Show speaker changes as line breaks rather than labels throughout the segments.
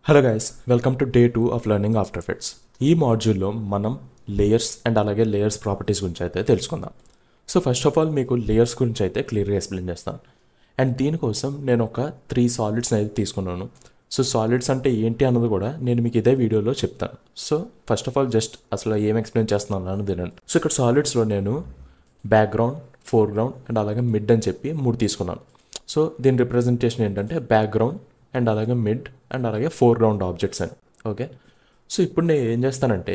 Hello guys, welcome to day 2 of learning after effects. ఈ మాడ్యూల్లో మనం లేయర్స్ అండ్ అలాగే లేయర్స్ ప్రాపర్టీస్ గురించి అయితే తెలుసుకుందాం. సో ఫస్ట్ ఆఫ్ ఆల్ మీకు లేయర్స్ గురించి అయితే క్లియర్గా ఎక్స్ప్లెయిన్ చేస్తాను. అండ్ దీనికోసం నేను ఒక 3 సాలిడ్స్ అయితే తీసుకున్నాను. సో సాలిడ్స్ అంటే ఏంటి అన్నది కూడా నేను మీకు ఇదే వీడియోలో చెప్తాను. So first of all just అసలు ఏం ఎక్స్ప్లెయిన్ చేస్తున్నాను అని వినండి. సో ఇక్కడ సాలిడ్స్లో నేను బ్యాక్గ్రౌండ్, ఫోర్గ్రౌండ్ అండ్ అలాగే మిడ్ అని చెప్పి 3 తీసుకున్నాను. సో దీని రిప్రజెంటేషన్ ఏంటంటే బ్యాక్గ్రౌండ్ అండ్ అలాగే మిడ్ అండ్ అలాగే ఫోర్గ్రౌండ్ ఆబ్జెక్ట్స్ అని. ఓకే, సో ఇప్పుడు నేను ఏం చేస్తానంటే,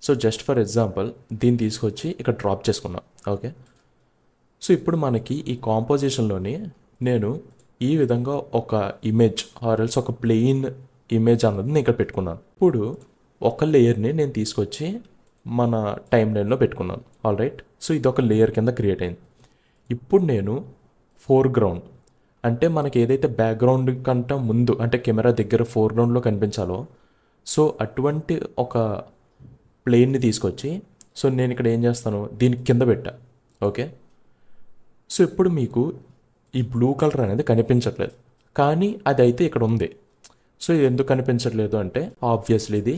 సో జస్ట్ ఫర్ ఎగ్జాంపుల్ దీన్ని తీసుకొచ్చి ఇక్కడ డ్రాప్ చేసుకున్నాను. ఓకే, సో ఇప్పుడు మనకి ఈ కాంపోజిషన్లోని నేను ఈ విధంగా ఒక ఇమేజ్ ఆర్ఎల్స్ ఒక ప్లెయిన్ ఇమేజ్ అన్నది నేను ఇక్కడ పెట్టుకున్నాను. ఇప్పుడు ఒక లేయర్ని నేను తీసుకొచ్చి మన టైం లైన్లో పెట్టుకున్నాను. ఆల్ రైట్, సో ఇది ఒక లేయర్ కింద క్రియేట్ అయింది. ఇప్పుడు నేను ఫోర్గ్రౌండ్ అంటే మనకి ఏదైతే బ్యాక్గ్రౌండ్ కంటే ముందు అంటే కెమెరా దగ్గర ఫోర్గ్రౌండ్లో కనిపించాలో, సో అటువంటి ఒక ప్లేన్ని తీసుకొచ్చి సో నేను ఇక్కడ ఏం చేస్తాను, దీని కింద పెట్టా. ఓకే, సో ఇప్పుడు మీకు ఈ బ్లూ కలర్ అనేది కనిపించట్లేదు, కానీ అది అయితే ఇక్కడ ఉంది. సో ఇది ఎందుకు కనిపించట్లేదు అంటే ఆబ్వియస్లీ ఇది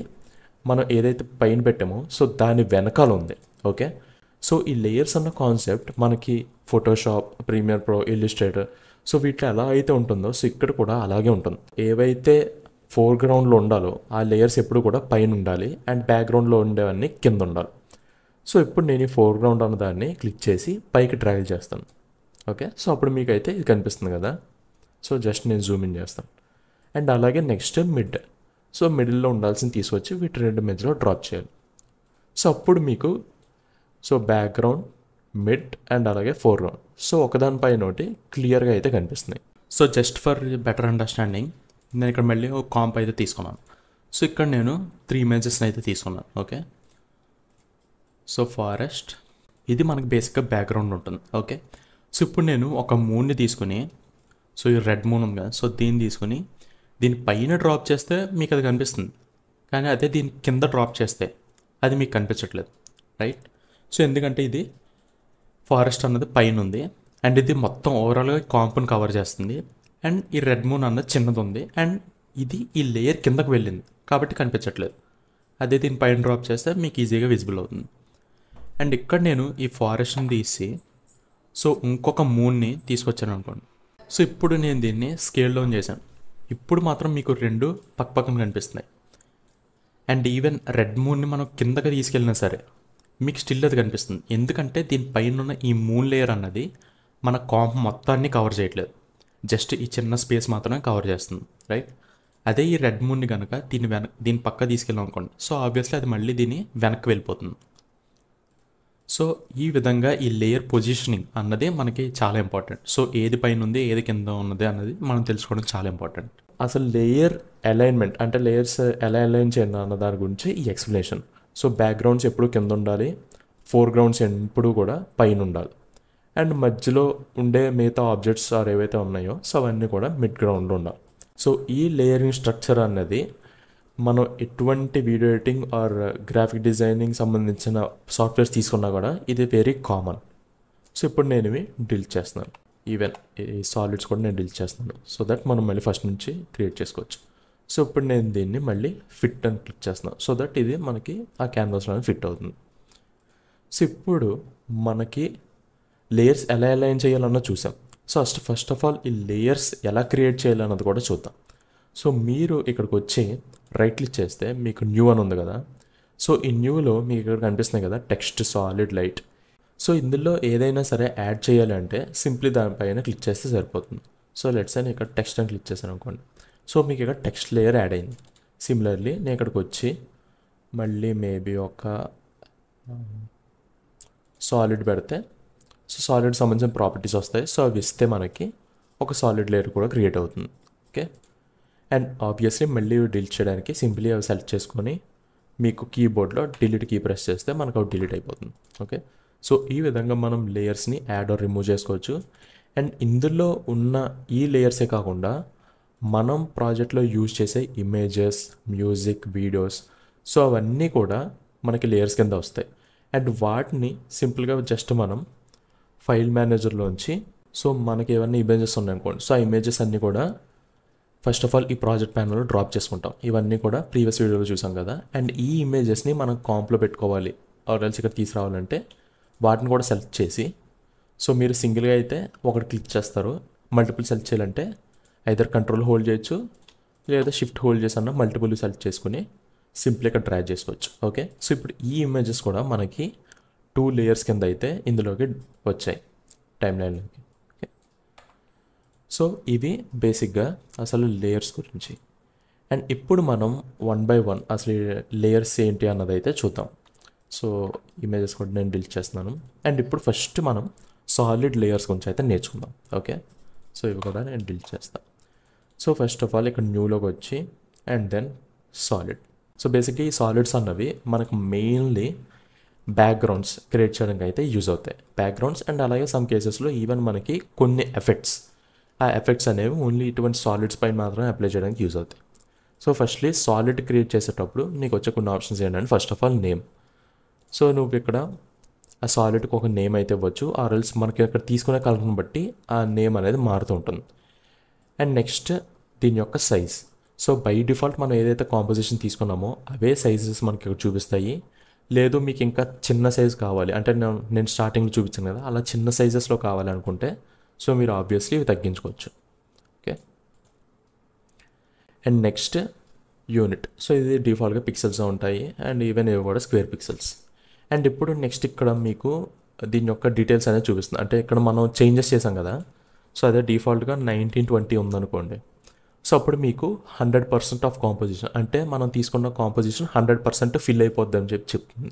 మనం ఏదైతే పైన పెట్టామో సో దాని వెనకాల ఉంది. ఓకే, సో ఈ లేయర్స్ అన్న కాన్సెప్ట్ మనకి Photoshop, Premiere Pro, Illustrator so వీటిలో ఎలా అయితే ఉంటుందో సో ఇక్కడ కూడా అలాగే ఉంటుంది. ఏవైతే ఫోర్గ్రౌండ్లో ఉండాలో ఆ లేయర్స్ ఎప్పుడు కూడా పైన ఉండాలి అండ్ బ్యాక్గ్రౌండ్లో ఉండేవన్నీ కింద ఉండాలి. సో ఇప్పుడు నేను ఈ ఫోర్గ్రౌండ్ అన్న దాన్ని క్లిక్ చేసి పైకి డ్రాగ్ చేస్తాను. ఓకే, సో అప్పుడు మీకు అయితే ఇది కనిపిస్తుంది కదా. సో జస్ట్ నేను జూమ్ ఇన్ చేస్తాను. అండ్ అలాగే నెక్స్ట్ మిడ్. సో మిడిల్లో ఉండాల్సింది తీసుకొచ్చి వీటి రెండు మధ్యలో డ్రాప్ చేయాలి. సో అప్పుడు మీకు సో బ్యాక్గ్రౌండ్, మిడ్ అండ్ అలాగే ఫోర్గ్రౌండ్ సో ఒకదానిపైన ఒకటి క్లియర్గా అయితే కనిపిస్తుంది. So just for better understanding నేను ఇక్కడ మళ్ళీ ఒక కాంప్ అయితే తీసుకున్నాను. సో ఇక్కడ నేను 3 ఇమేజెస్ని అయితే తీసుకున్నాను. ఓకే, సో ఫారెస్ట్ ఇది మనకి బేసిక్గా బ్యాక్గ్రౌండ్ ఉంటుంది. ఓకే, సో ఇప్పుడు నేను ఒక మూన్ని తీసుకుని, సో ఈ రెడ్ మూన్ ఉంది కదా, సో దీన్ని తీసుకుని దీని పైన డ్రాప్ చేస్తే మీకు అది కనిపిస్తుంది, కానీ అదే దీని కింద డ్రాప్ చేస్తే అది మీకు కనిపించట్లేదు. రైట్, సో ఎందుకంటే ఇది ఫారెస్ట్ అన్నది పైన ఉంది అండ్ ఇది మొత్తం ఓవరాల్గా కాంపుని కవర్ చేస్తుంది అండ్ ఈ రెడ్ మూన్ అన్నది చిన్నది ఉంది అండ్ ఇది ఈ లేయర్ కిందకు వెళ్ళింది కాబట్టి కనిపించట్లేదు. అదే దీని పైన డ్రాప్ చేస్తే మీకు ఈజీగా విజిబుల్ అవుతుంది. అండ్ ఇక్కడ నేను ఈ ఫారెస్ట్ని తీసి సో ఇంకొక మూన్ని తీసుకొచ్చాను అనుకోండి. సో ఇప్పుడు నేను దీన్ని స్కేల్ డౌన్ చేశాను. ఇప్పుడు మాత్రం మీకు రెండు పక్కన కనిపిస్తున్నాయి అండ్ ఈవెన్ రెడ్ మూన్ని మనం కిందకి తీసుకెళ్ళినా సరే మీకు స్టిల్ అది కనిపిస్తుంది, ఎందుకంటే దీనిపైన ఉన్న ఈ మూన్ లేయర్ అన్నది మన కాంప్ మొత్తాన్ని కవర్ చేయట్లేదు, జస్ట్ ఈ చిన్న స్పేస్ మాత్రమే కవర్ చేస్తుంది. రైట్, అదే ఈ రెడ్ మూన్ని కనుక దీని పక్క తీసుకెళ్ళాం అనుకోండి, సో ఆబ్వియస్లీ అది మళ్ళీ దీన్ని వెనక్కి వెళ్ళిపోతుంది. సో ఈ విధంగా ఈ లేయర్ పొజిషనింగ్ అన్నది మనకి చాలా ఇంపార్టెంట్. సో ఏది పైన ఉంది ఏది కింద ఉన్నది అన్నది మనం తెలుసుకోవడం చాలా ఇంపార్టెంట్. అసలు లేయర్ అలైన్మెంట్ అంటే లేయర్స్ ఎలా అలైన్ చేయాలి అన్న దాని గురించి ఈ ఎక్స్ప్లెనేషన్. సో బ్యాక్గ్రౌండ్స్ ఎప్పుడు కింద ఉండాలి, ఫోర్గ్రౌండ్స్ ఎప్పుడు కూడా పైన ఉండాలి అండ్ మధ్యలో ఉండే మిగతా ఆబ్జెక్ట్స్ ఆర్ ఏవైతే ఉన్నాయో సో అవన్నీ కూడా మిడ్ గ్రౌండ్లో ఉండాలి. సో ఈ లేయరింగ్ స్ట్రక్చర్ అన్నది మనం ఎటువంటి video editing or graphic designing సంబంధించిన సాఫ్ట్వేర్స్ తీసుకున్నా కూడా ఇది వెరీ కామన్. సో ఇప్పుడు నేను ఇవి డిలీట్ చేస్తున్నాను, ఈవెన్ ఈ సాలిడ్స్ కూడా నేను డిలీట్ చేస్తున్నాను సో దట్ మనం మళ్ళీ ఫస్ట్ నుంచి క్రియేట్ చేసుకోవచ్చు. సో ఇప్పుడు నేను దీన్ని మళ్ళీ ఫిట్ అని క్లిక్ చేస్తున్నాను సో దట్ ఇది మనకి ఆ క్యాన్వాస్లో ఫిట్ అవుతుంది. సో ఇప్పుడు మనకి లేయర్స్ ఎలా అలైన్ చేయాలన్నో చూసాం. సో ఫస్ట్ ఆఫ్ ఆల్ ఈ లేయర్స్ ఎలా క్రియేట్ చేయాలన్నది కూడా చూద్దాం. సో మీరు ఇక్కడికి వచ్చి రైట్ క్లిక్ చేస్తే మీకు న్యూ అని ఉంది కదా. సో ఈ న్యూలో మీకు ఇక్కడ కనిపిస్తున్నాయి కదా టెక్స్ట్, సాలిడ్, లైట్. సో ఇందులో ఏదైనా సరే యాడ్ చేయాలి అంటే సింప్లీ దానిపైన క్లిక్ చేస్తే సరిపోతుంది. సో లెట్స్ అని ఇక్కడ టెక్స్ట్ అని క్లిక్ చేశాను అనుకోండి, సో మీకు ఇక్కడ టెక్స్ట్ లేయర్ యాడ్ అయింది. సిమిలర్లీ నేను ఇక్కడికి వచ్చి మళ్ళీ మేబీ ఒక సాలిడ్ పెడితే సో సాలిడ్ సంబంధించిన ప్రాపర్టీస్ వస్తాయి. సో అవి ఇస్తే మనకి ఒక సాలిడ్ లేయర్ కూడా క్రియేట్ అవుతుంది. ఓకే, అండ్ ఆబ్వియస్లీ మళ్ళీ డిలీట్ చేయడానికి సింప్లీ అవి సెలెక్ట్ చేసుకొని మీకు కీబోర్డ్లో డిలీట్ కీ ప్రెస్ చేస్తే మనకు అవి డిలీట్ అయిపోతుంది. ఓకే, సో ఈ విధంగా మనం లేయర్స్ని యాడ్ ఆర్ రిమూవ్ చేసుకోవచ్చు. అండ్ ఇందులో ఉన్న ఈ లేయర్సే కాకుండా మనం ప్రాజెక్ట్లో యూజ్ చేసే ఇమేజెస్, మ్యూజిక్, వీడియోస్ సో అవన్నీ కూడా మనకి లేయర్స్ కింద వస్తాయి. అండ్ వాటిని సింపుల్గా జస్ట్ మనం ఫైల్ మేనేజర్లోంచి సో మనకి ఏమన్నా ఇమేజెస్ ఉన్నాయనుకోండి, సో ఆ ఇమేజెస్ అన్నీ కూడా ఫస్ట్ ఆఫ్ ఆల్ ఈ ప్రాజెక్ట్ ప్యానల్లో డ్రాప్ చేసుకుంటాం. ఇవన్నీ కూడా ప్రీవియస్ వీడియోలో చూసాం కదా. అండ్ ఈ ఇమేజెస్ని మనం కాంప్లో పెట్టుకోవాలి ఆర్ఎల్స్ ఇక్కడ తీసుకురావాలంటే వాటిని కూడా సెలెక్ట్ చేసి, సో మీరు సింగిల్గా అయితే ఒకటి క్లిక్ చేస్తారు, మల్టిపుల్ సెలెక్ట్ చేయాలంటే ఐదర్ కంట్రోల్ హోల్డ్ చేయొచ్చు లేదా షిఫ్ట్ హోల్డ్ చేసి అన్న మల్టిపుల్ సెలెక్ట్ చేసుకుని సింపుల్ ఇక్కడ డ్రాగ్ చేసుకోవచ్చు. ఓకే, సో ఇప్పుడు ఈ ఇమేజెస్ కూడా మనకి 2 లేయర్స్ కింద అయితే ఇందులోకి వచ్చాయి టైమ్ లైన్లోకి. ఓకే, సో ఇవి బేసిక్గా అసలు లేయర్స్ గురించి. అండ్ ఇప్పుడు మనం 1 by 1 అసలు లేయర్స్ ఏంటి అన్నది అయితే చూద్దాం. సో ఇమేజెస్ కూడా నేను డిలీట్ చేస్తున్నాను. అండ్ ఇప్పుడు ఫస్ట్ మనం సాలిడ్ లేయర్స్ గురించి అయితే నేర్చుకుందాం. ఓకే, సో ఇవి కూడా నేను డిలీట్ చేస్తాను. సో ఫస్ట్ ఆఫ్ ఆల్ ఇక్కడ న్యూలోకి వచ్చి అండ్ దెన్ సాలిడ్. సో బేసిక్గా ఈ సాలిడ్స్ అన్నవి మనకు మెయిన్లీ బ్యాక్గ్రౌండ్స్ క్రియేట్ చేయడానికి అయితే యూజ్ అవుతాయి. బ్యాక్గ్రౌండ్స్ అండ్ అలాగే సమ్ కేసెస్లో ఈవెన్ మనకి కొన్ని ఎఫెక్ట్స్, ఆ ఎఫెక్ట్స్ అనేవి ఓన్లీ ఇటువంటి సాలిడ్స్ పైన మాత్రమే అప్లై చేయడానికి యూజ్ అవుతాయి. సో ఫస్ట్లీ సాలిడ్ క్రియేట్ చేసేటప్పుడు నీకు వచ్చే కొన్ని ఆప్షన్స్ ఏంటంటే first of all name. So నువ్వు ఇక్కడ ఆ సాలిడ్కి ఒక నేమ్ అయితే ఇవ్వచ్చు, ఆర్ఎల్స్ మనకి ఇక్కడ తీసుకునే కలర్ని బట్టి ఆ నేమ్ అనేది మారుతూ ఉంటుంది. అండ్ నెక్స్ట్ దీని యొక్క సైజ్. సో బై డిఫాల్ట్ మనం ఏదైతే కాంపోజిషన్ తీసుకున్నామో అవే సైజెస్ మనకి ఇక్కడ చూపిస్తాయి. లేదు మీకు ఇంకా చిన్న సైజ్ కావాలి అంటే నేను స్టార్టింగ్లో చూపించాను కదా, అలా చిన్న సైజెస్లో కావాలి అనుకుంటే సో మీరు ఆబ్వియస్లీ ఇవి తగ్గించుకోవచ్చు. Okay, and next unit. So ఇది డిఫాల్ట్గా పిక్సెల్స్ ఉంటాయి అండ్ ఈవెన్ ఇవి కూడా స్క్వేర్ పిక్సెల్స్. అండ్ ఇప్పుడు నెక్స్ట్ ఇక్కడ మీకు దీని యొక్క డీటెయిల్స్ అనేది చూపిస్తుంది. అంటే ఇక్కడ మనం చేంజెస్ చేసాం కదా, సో అదే డిఫాల్ట్గా 1920 ఉందనుకోండి. సో అప్పుడు మీకు 100% ఆఫ్ కాంపోజిషన్ అంటే మనం తీసుకున్న కాంపోజిషన్ 100% ఫిల్ అయిపోద్ది అని చెప్తుంది.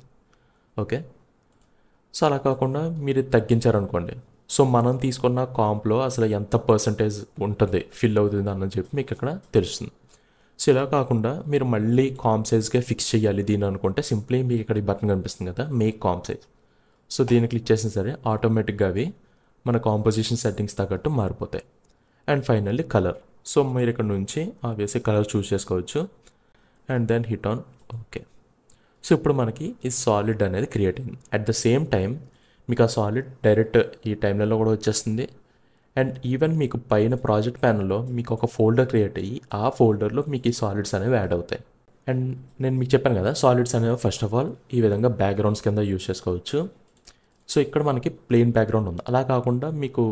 ఓకే, సో అలా కాకుండా మీరు తగ్గించారనుకోండి, సో మనం తీసుకున్న కాంప్లో అసలు ఎంత పర్సంటేజ్ ఉంటుంది ఫిల్ అవుతుంది అని చెప్పి మీకు ఇక్కడ తెలుస్తుంది. సో ఇలా కాకుండా మీరు మళ్ళీ కాంప్ సైజ్కే ఫిక్స్ చేయాలి దీని అనుకుంటే సింప్లీ మీకు ఇక్కడ ఈ బటన్ కనిపిస్తుంది కదా, మేక్ కాంప్ సైజ్. సో దీన్ని క్లిక్ చేసిన సరే ఆటోమేటిక్గా అవి మన కాంపోజిషన్ సెట్టింగ్స్ తగ్గట్టు మారిపోతాయి. And finally colour. సో మీరు ఇక్కడ నుంచి ఆబ్వియస్లీ కలర్ చూస్ చేసుకోవచ్చు and then hit on okay. So ఇప్పుడు మనకి ఈ సాలిడ్ అనేది క్రియేట్ అయింది. అట్ ద సేమ్ టైం మీకు ఆ సాలిడ్ డైరెక్ట్ ఈ టైంలలో కూడా వచ్చేస్తుంది. అండ్ ఈవెన్ మీకు పైన ప్రాజెక్ట్ ప్యానల్లో మీకు ఒక ఫోల్డర్ క్రియేట్ అయ్యి ఆ ఫోల్డర్లో మీకు ఈ సాలిడ్స్ అనేవి యాడ్ అవుతాయి. అండ్ నేను మీకు చెప్పాను కదా సాలిడ్స్ అనేవి ఫస్ట్ ఆఫ్ ఆల్ ఈ విధంగా బ్యాక్గ్రౌండ్స్ కింద యూజ్ చేసుకోవచ్చు. సో ఇక్కడ మనకి ప్లెయిన్ బ్యాక్గ్రౌండ్ ఉంది, అలా కాకుండా మీకు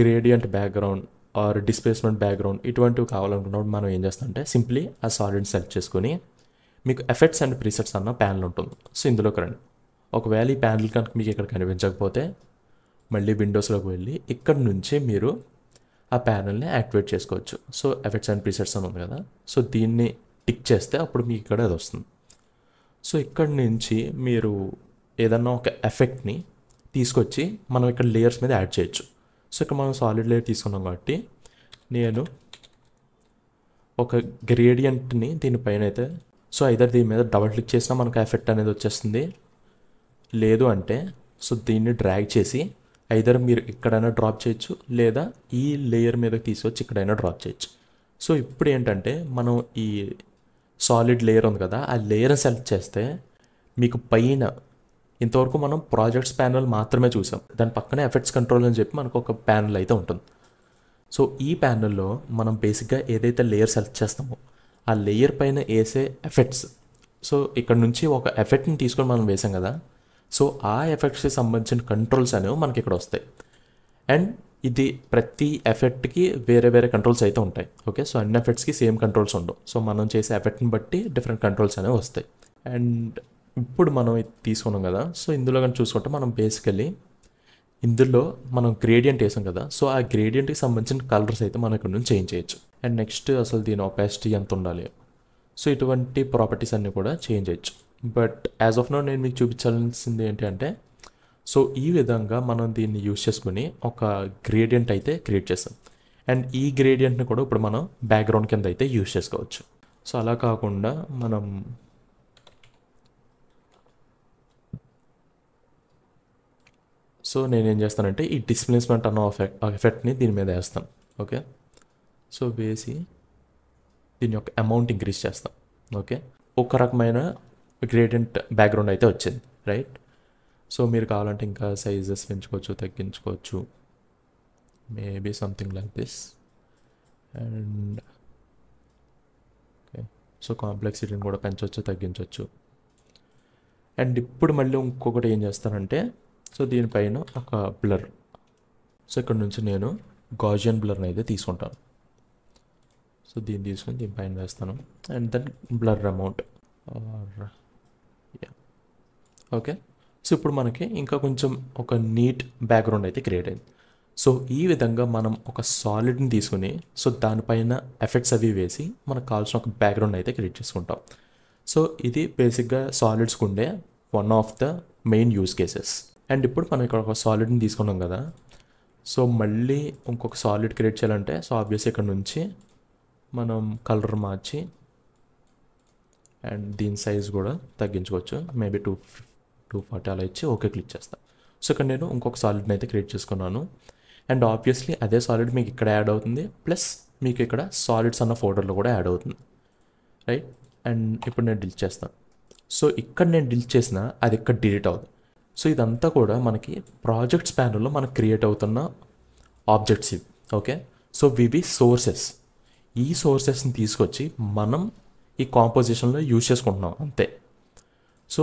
gradient background or displacement background ఇటువంటివి కావాలనుకున్నప్పుడు మనం ఏం చేస్తామంటే సింప్లీ ఆ సాలిడ్ సెలెక్ట్ చేసుకొని మీకు ఎఫెక్ట్స్ అండ్ ప్రీసెట్స్ అన్న ప్యానల్ ఉంటుంది. సో ఇందులోకి రండి. ఒకవేళ ఈ ప్యానల్ కనుక మీకు ఇక్కడ కనిపించకపోతే మళ్ళీ విండోస్లోకి వెళ్ళి ఇక్కడ నుంచి మీరు ఆ ప్యానల్ని యాక్టివేట్ చేసుకోవచ్చు. సో ఎఫెక్ట్స్ అండ్ ప్రీసెట్స్ అని ఉంది కదా, సో దీన్ని టిక్ చేస్తే అప్పుడు మీకు ఇక్కడ అది వస్తుంది. సో ఇక్కడ నుంచి మీరు ఏదన్నా ఒక ఎఫెక్ట్ని తీసుకొచ్చి మనం ఇక్కడ లేయర్స్ మీద యాడ్ చేయొచ్చు. సో ఇక్కడ మనం సాలిడ్ లేయర్ తీసుకున్నాం కాబట్టి నేను ఒక గ్రేడియంట్ని దీనిపైన అయితే సో ఐదర్ దీని మీద డబల్ క్లిక్ చేసినా మనకు ఎఫెక్ట్ అనేది వచ్చేస్తుంది, లేదు అంటే సో దీన్ని డ్రాగ్ చేసి ఐదర్ మీరు ఇక్కడైనా డ్రాప్ చేయొచ్చు లేదా ఈ లేయర్ మీదకి తీసుకొచ్చి ఇక్కడైనా డ్రాప్ చేయొచ్చు. సో ఇప్పుడు ఏంటంటే మనం ఈ సాలిడ్ లేయర్ ఉంది కదా, ఆ లేయర్ సెలెక్ట్ చేస్తే మీకు పైన ఇంతవరకు మనం ప్రాజెక్ట్స్ ప్యానల్ మాత్రమే చూసాం, దాని పక్కనే ఎఫెక్ట్స్ కంట్రోల్ అని చెప్పి మనకు ఒక ప్యానల్ అయితే ఉంటుంది. సో ఈ ప్యానల్లో మనం బేసిక్గా ఏదైతే లేయర్ సెలెక్ట్ చేస్తామో ఆ లేయర్ పైన వేసే ఎఫెక్ట్స్, సో ఇక్కడ నుంచి ఒక ఎఫెక్ట్ని తీసుకొని మనం వేసాం కదా, సో ఆ ఎఫెక్ట్స్కి సంబంధించిన కంట్రోల్స్ అనేవి మనకి ఇక్కడ వస్తాయి. అండ్ ఇది ప్రతి ఎఫెక్ట్కి వేరే వేరే కంట్రోల్స్ అయితే ఉంటాయి. ఓకే, సో అన్ని ఎఫెక్ట్స్కి సేమ్ కంట్రోల్స్ ఉండవు. సో మనం చేసే ఎఫెక్ట్ని బట్టి డిఫరెంట్ కంట్రోల్స్ అనేవి వస్తాయి. అండ్ ఇప్పుడు మనం ఇది తీసుకున్నాం కదా, సో ఇందులో కానీ చూసుకుంటే మనం బేసికలీ ఇందులో మనం గ్రేడియంట్ వేసాం కదా, సో ఆ గ్రేడియంట్కి సంబంధించిన కలర్స్ అయితే మనం ఇక్కడ నుంచి చేంజ్ చేయొచ్చు. అండ్ నెక్స్ట్ అసలు దీని ఒపాసిటీ ఎంత ఉండాలి, సో ఇటువంటి ప్రాపర్టీస్ అన్నీ కూడా చేంజ్ చేయొచ్చు. బట్ యాజ్ ఆఫ్ నౌ నేను మీకు చూపించాల్సింది ఏంటి అంటే సో ఈ విధంగా మనం దీన్ని యూజ్ చేసుకుని ఒక గ్రేడియంట్ అయితే క్రియేట్ చేస్తాం. అండ్ ఈ గ్రేడియంట్ని కూడా ఇప్పుడు మనం బ్యాక్గ్రౌండ్ కింద అయితే యూజ్ చేసుకోవచ్చు. సో అలా కాకుండా మనం సో నేనేం చేస్తానంటే ఈ డిస్ప్లేస్మెంట్ అన్న ఎఫెక్ట్ని దీని మీద వేస్తాను. ఓకే, సో వేసి దీని యొక్క అమౌంట్ ఇంక్రీజ్ చేస్తాం. ఓకే, ఒక రకమైన గ్రేడియంట్ బ్యాక్గ్రౌండ్ అయితే వచ్చింది, రైట్. సో మీరు కావాలంటే ఇంకా సైజెస్ పెంచుకోవచ్చు, తగ్గించుకోవచ్చు, maybe something like this. And so కాంప్లెక్సిటీని కూడా పెంచవచ్చు, తగ్గించవచ్చు. అండ్ ఇప్పుడు మళ్ళీ ఇంకొకటి ఏం చేస్తానంటే, సో దీనిపైన ఒక బ్లర్. సో ఇక్కడ నుంచి నేను గాజియన్ బ్లర్ని అయితే తీసుకుంటాను. సో దీన్ని తీసుకొని దీనిపైన వేస్తాను. And then blur amount okay. So ఇప్పుడు మనకి ఇంకా కొంచెం ఒక నీట్ బ్యాక్గ్రౌండ్ అయితే క్రియేట్ అయింది. సో ఈ విధంగా మనం ఒక సాలిడ్ని తీసుకుని సో దానిపైన ఎఫెక్ట్స్ అవి వేసి మనకు కావాల్సిన ఒక బ్యాక్గ్రౌండ్ అయితే క్రియేట్ చేసుకుంటాం. సో ఇది బేసిక్గా సాలిడ్స్కి ఉండే one of the main use cases. And ఇప్పుడు మనం ఇక్కడ ఒక సాలిడ్ని తీసుకున్నాం కదా, సో మళ్ళీ ఇంకొక సాలిడ్ క్రియేట్ చేయాలంటే సో ఆబ్వియస్ ఇక్కడ నుంచి మనం కలర్ మార్చి అండ్ దీని సైజ్ కూడా తగ్గించుకోవచ్చు. మేబీ 240 అలా ఇచ్చి ఓకే క్లిక్ చేస్తాను. సో ఇక్కడ నేను ఇంకొక సాలిడ్ని అయితే క్రియేట్ చేసుకున్నాను. అండ్ ఆబ్వియస్లీ అదే సాలిడ్ మీకు ఇక్కడ యాడ్ అవుతుంది, ప్లస్ మీకు ఇక్కడ సాలిడ్స్ అన్న ఫోల్డర్లో కూడా యాడ్ అవుతుంది, రైట్. అండ్ ఇప్పుడు నేను డిలీట్ చేస్తాను. సో ఇక్కడ నేను డిలీట్ చేసిన అది ఇక్కడ డిలీట్ అవుతుంది. సో ఇదంతా కూడా మనకి ప్రాజెక్ట్స్ ప్యానల్లో మనకు క్రియేట్ అవుతున్న ఆబ్జెక్ట్స్ ఇవి, ఓకే. సో ఇవి సోర్సెస్. ఈ సోర్సెస్ని తీసుకొచ్చి మనం ఈ కాంపోజిషన్లో యూజ్ చేసుకుంటున్నాం అంతే. సో